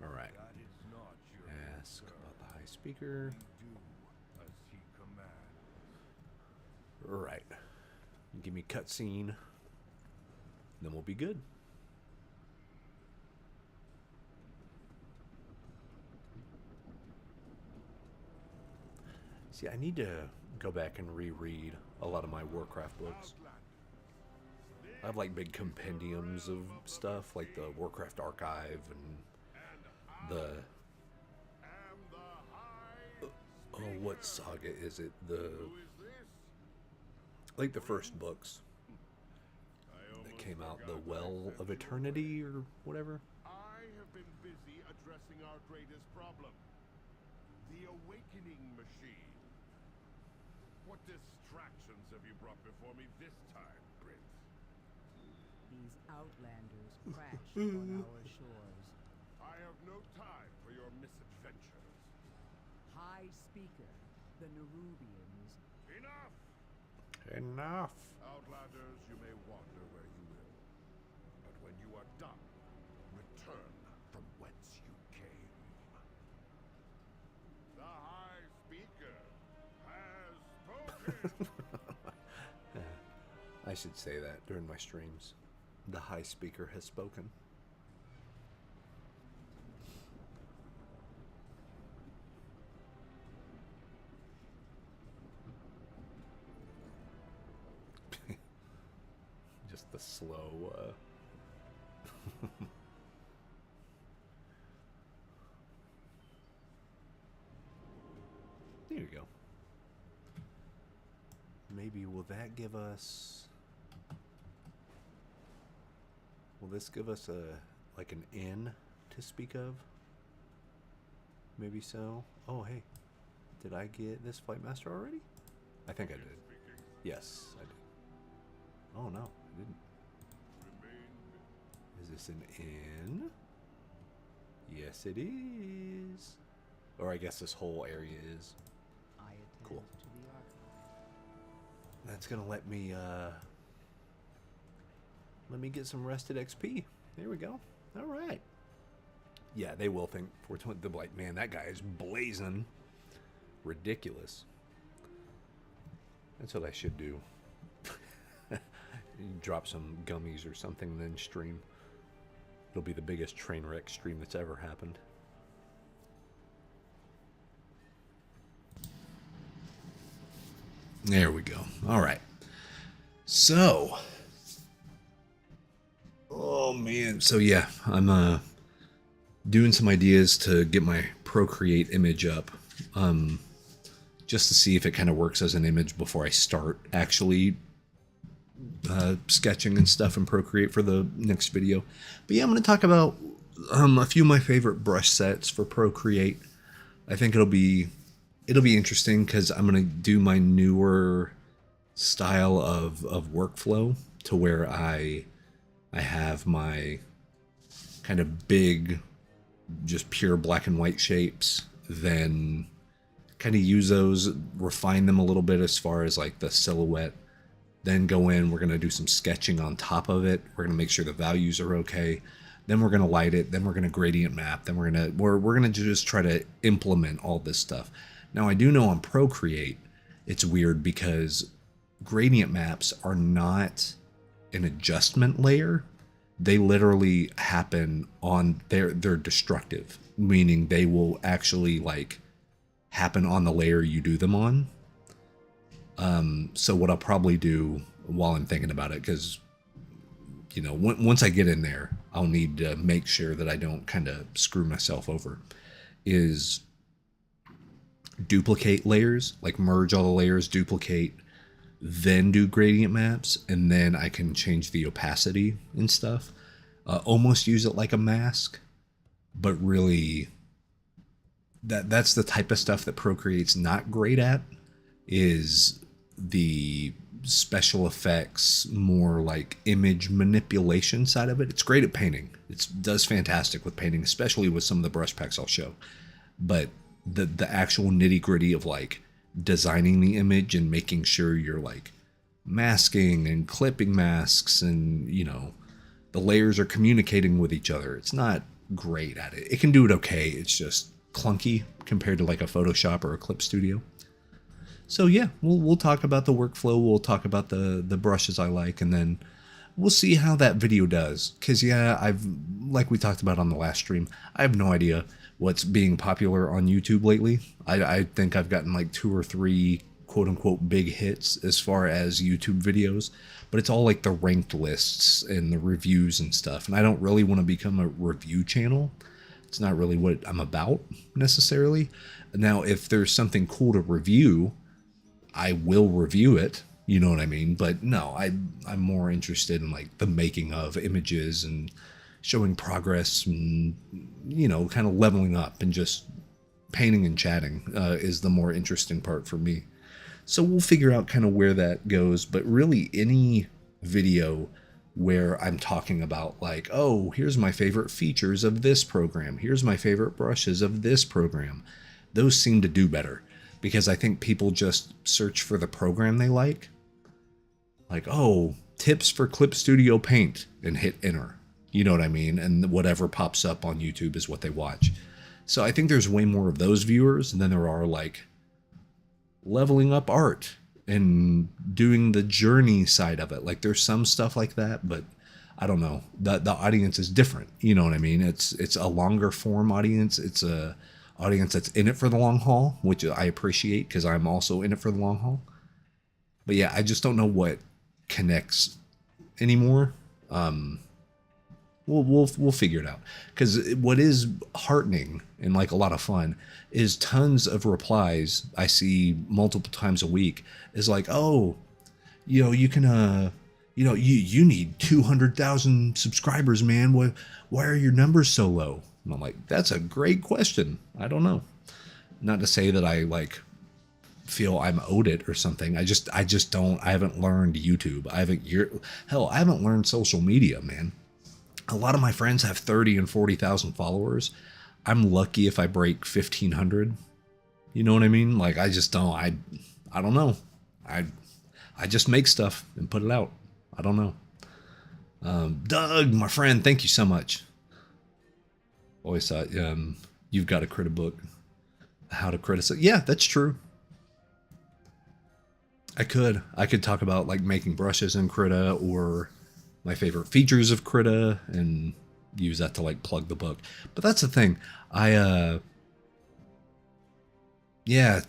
All right. That is not your Ask concern. about the high speaker. We do as he commands. All right. Give me cutscene. Then we'll be good. See, I need to go back and reread a lot of my Warcraft books. I have like big compendiums of stuff, like the Warcraft Archive and the oh, what saga is it? Like the first books that came out, the Well of Eternity or whatever. I have been busy addressing our greatest problem, the awakening machine. What distractions have you brought before me this time, Prince? These outlanders crashed on our shores. I have no time for your misadventures. High Speaker, the Nerubians. Enough! Enough. Outlanders, you may wander where you will, but when you are done, return from whence you came. The High Speaker has spoken! I should say that during my streams. The High Speaker has spoken. Just the slow, There you go. Maybe will that give us... Will this give us a like an inn to speak of? Maybe so. Oh, hey. Did I get this Flight Master already? I think I did. Yes, I did. Oh, no, I didn't. Is this an inn? Yes, it is. Or I guess this whole area is. I attend Cool. to the archive. That's gonna let me get some rested XP. There we go. All right. Yeah, they will think 420. They'll be like, man, that guy is blazing. Ridiculous. That's what I should do. Drop some gummies or something, and then stream. It'll be the biggest train wreck stream that's ever happened. There we go. All right. So, oh man. So yeah, I'm doing some ideas to get my Procreate image up, just to see if it kind of works as an image before I start actually sketching and stuff in Procreate for the next video. But yeah, I'm going to talk about a few of my favorite brush sets for Procreate. I think it'll be interesting because I'm going to do my newer style of workflow to where I have my kind of big, just pure black and white shapes, then kind of use those, refine them a little bit as far as like the silhouette, then go in, we're going to do some sketching on top of it. We're going to make sure the values are okay. Then we're going to light it, then we're going to gradient map, then we're going to just try to implement all this stuff. Now I do know on Procreate it's weird because gradient maps are not an adjustment layer. They literally happen on they're destructive, meaning they will actually like happen on the layer you do them on. So what I'll probably do while I'm thinking about it, because you know, once I get in there, I'll need to make sure that I don't kind of screw myself over, is duplicate layers, like merge all the layers, duplicate, then do gradient maps, and then I can change the opacity and stuff. Almost use it like a mask, but really that's the type of stuff that Procreate's not great at, is the special effects, more like image manipulation side of it. It's great at painting. It does fantastic with painting, especially with some of the brush packs I'll show. But the actual nitty gritty of like designing the image and making sure you're like masking and clipping masks and, you know, the layers are communicating with each other. It's not great at it. It can do it okay. It's just clunky compared to like a Photoshop or a Clip Studio. So yeah, we'll talk about the workflow. We'll talk about the brushes I like, and then we'll see how that video does. Cause yeah, like we talked about on the last stream, I have no idea what's being popular on YouTube lately. I think I've gotten like 2 or 3 quote unquote big hits as far as YouTube videos, but it's all like the ranked lists and the reviews and stuff. And I don't really want to become a review channel. It's not really what I'm about necessarily. Now, if there's something cool to review, I will review it. You know what I mean? But no, I'm more interested in like the making of images and showing progress and, you know, kind of leveling up, and just painting and chatting is the more interesting part for me. So we'll figure out kind of where that goes. But really any video where I'm talking about like, oh, here's my favorite features of this program, here's my favorite brushes of this program, those seem to do better, because I think people just search for the program they like. Like, oh, tips for Clip Studio Paint, and hit enter. You know what I mean? And whatever pops up on YouTube is what they watch. So I think there's way more of those viewers than there are like leveling up art and doing the journey side of it. Like there's some stuff like that, but I don't know. The audience is different. You know what I mean? It's a longer form audience. It's a audience that's in it for the long haul, which I appreciate because I'm also in it for the long haul. But yeah, I just don't know what connects anymore. We'll figure it out, because what is heartening and like a lot of fun is tons of replies I see multiple times a week is like, oh, you know, you can you know, you need 200,000 subscribers, man. Why are your numbers so low? And I'm like, that's a great question. I don't know. Not to say that I like feel I'm owed it or something. I just don't. I haven't learned YouTube. I haven't learned social media, man. A lot of my friends have 30 and 40,000 followers. I'm lucky if I break 1,500. You know what I mean? Like I just don't. I don't know. I just make stuff and put it out. I don't know. Doug, my friend, thank you so much. Always thought you've got to crit a book. How to criticize. Yeah, that's true. I could talk about like making brushes in Krita, or my favorite features of Krita, and use that to like plug the book. But that's the thing. Yeah,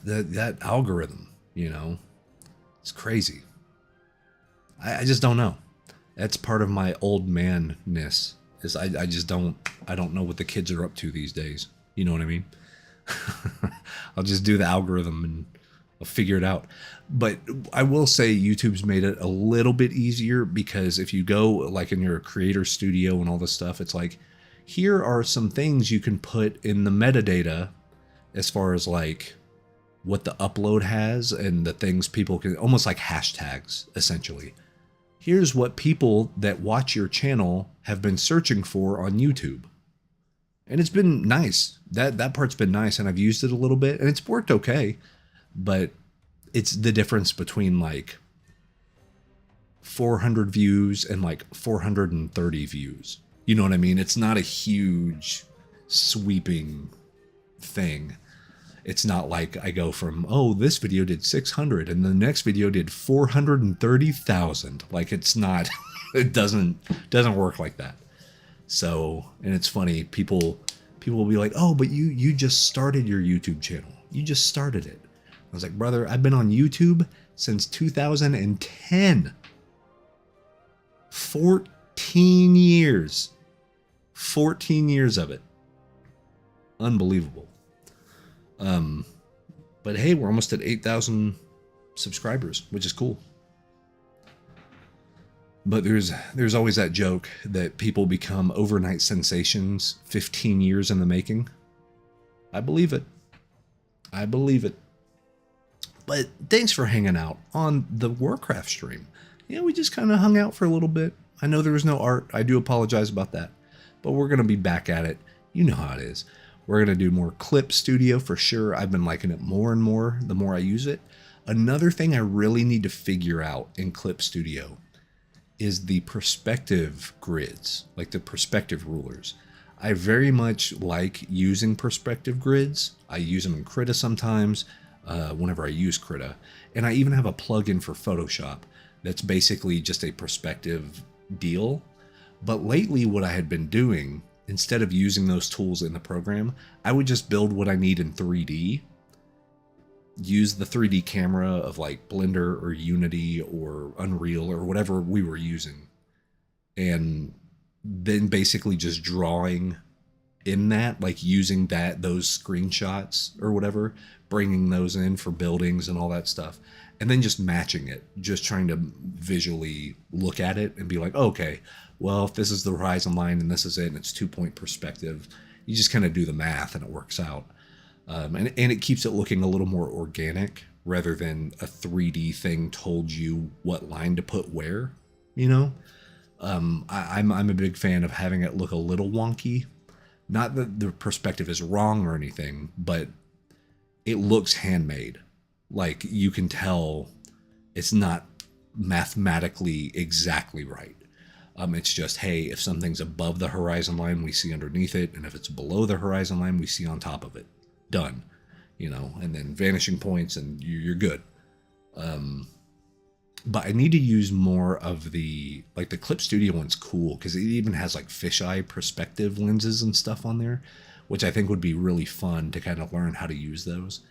that algorithm, you know, it's crazy. I just don't know. That's part of my old man-ness, is I just don't know what the kids are up to these days. You know what I mean? I'll just do the algorithm and I'll figure it out. But I will say YouTube's made it a little bit easier, because if you go like in your creator studio and all this stuff, it's like, here are some things you can put in the metadata as far as like what the upload has and the things people can, almost like hashtags, essentially. Here's what people that watch your channel have been searching for on YouTube. And it's been nice. That part's been nice, and I've used it a little bit, and it's worked okay. But it's the difference between like 400 views and like 430 views. You know what I mean? It's not a huge sweeping thing. It's not like I go from, oh, this video did 600 and the next video did 430,000. Like, it's not, it doesn't work like that. So, and it's funny, people will be like, oh, but you just started your YouTube channel. You just started it. I was like, brother, I've been on YouTube since 2010. 14 years. 14 years of it. Unbelievable. But hey, we're almost at 8,000 subscribers, which is cool. But there's always that joke that people become overnight sensations 15 years in the making. I believe it. I believe it. But thanks for hanging out on the Warcraft stream. Yeah, we just kind of hung out for a little bit. I know there was no art. I do apologize about that. But we're going to be back at it. You know how it is. We're going to do more Clip Studio for sure. I've been liking it more and more the more I use it. Another thing I really need to figure out in Clip Studio is the perspective grids, like the perspective rulers. I very much like using perspective grids. I use them in Krita sometimes, whenever I use Krita. And I even have a plugin for Photoshop that's basically just a perspective deal. But lately what I had been doing, instead of using those tools in the program, I would just build what I need in 3D, use the 3D camera of like Blender or Unity or Unreal or whatever we were using, and then basically just drawing in that, like using those screenshots or whatever, bringing those in for buildings and all that stuff, and then just matching it, just trying to visually look at it and be like, okay, well, if this is the horizon line and this is it and it's 2-point perspective, you just kind of do the math and it works out. And it keeps it looking a little more organic rather than a 3D thing told you what line to put where, you know? I'm a big fan of having it look a little wonky. Not that the perspective is wrong or anything, but it looks handmade. Like, you can tell it's not mathematically exactly right. It's just, hey, if something's above the horizon line, we see underneath it. And if it's below the horizon line, we see on top of it. Done. You know, and then vanishing points and you're good. But I need to use more of the Clip Studio one's cool because it even has like fisheye perspective lenses and stuff on there, which I think would be really fun to kind of learn how to use those.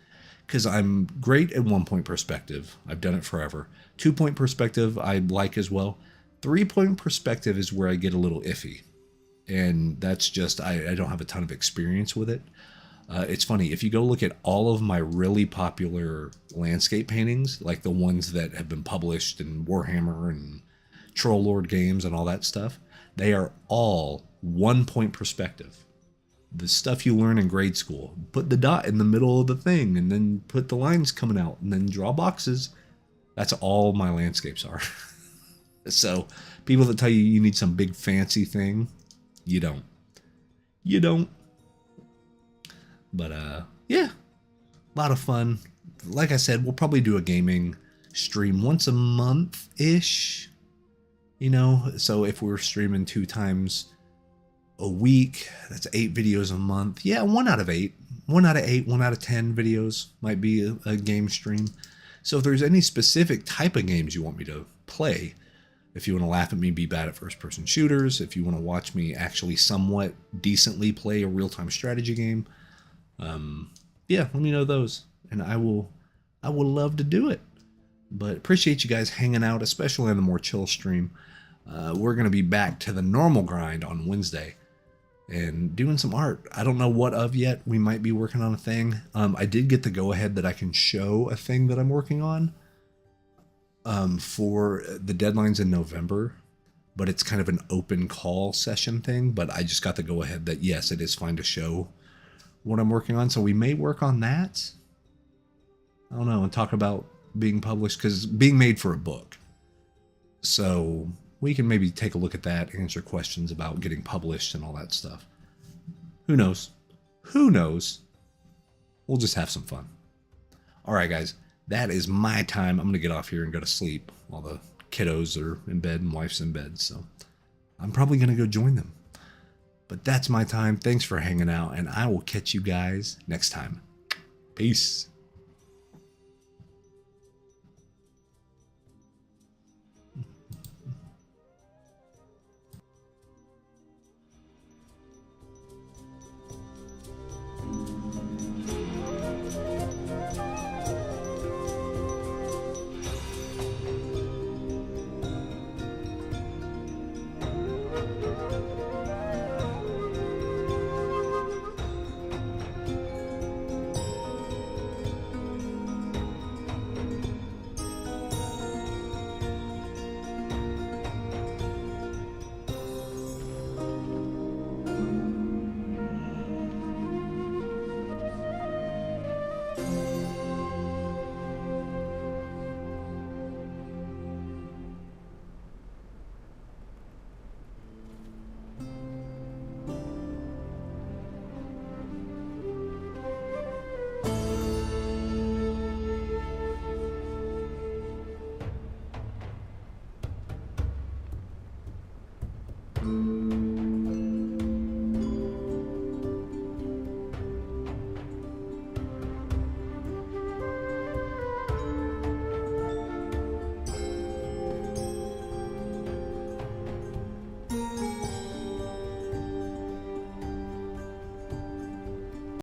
Because I'm great at 1-point perspective. I've done it forever. 2-point perspective I like as well. 3-point perspective is where I get a little iffy. And that's just, I don't have a ton of experience with it. It's funny, if you go look at all of my really popular landscape paintings, like the ones that have been published in Warhammer and Troll Lord games and all that stuff, they are all 1-point perspective. The stuff you learn in grade school. Put the dot in the middle of the thing and then put the lines coming out and then draw boxes. That's all my landscapes are. So people that tell you you need some big fancy thing, you don't. You don't. But yeah, a lot of fun. Like I said, we'll probably do a gaming stream once a month-ish. You know, so if we're streaming 2 times a week, that's 8 videos a month. Yeah, 1 out of 8. 1 out of 8, 1 out of 10 videos might be a game stream. So if there's any specific type of games you want me to play, if you want to laugh at me be bad at first-person shooters, if you want to watch me actually somewhat decently play a real-time strategy game, yeah, let me know those, and I will love to do it. But appreciate you guys hanging out, especially on the more chill stream. We're going to be back to the normal grind on Wednesday and doing some art. I don't know what of yet. We might be working on a thing. I did get the go-ahead that I can show a thing that I'm working on for the deadlines in November, but it's kind of an open call session thing. But I just got the go-ahead that, yes, it is fine to show what I'm working on. So we may work on that. I don't know, and talk about being published, because being made for a book. So we can maybe take a look at that, answer questions about getting published and all that stuff. Who knows? Who knows? We'll just have some fun. All right, guys, that is my time. I'm going to get off here and go to sleep while the kiddos are in bed and wife's in bed. So I'm probably going to go join them. But that's my time. Thanks for hanging out, and I will catch you guys next time. Peace.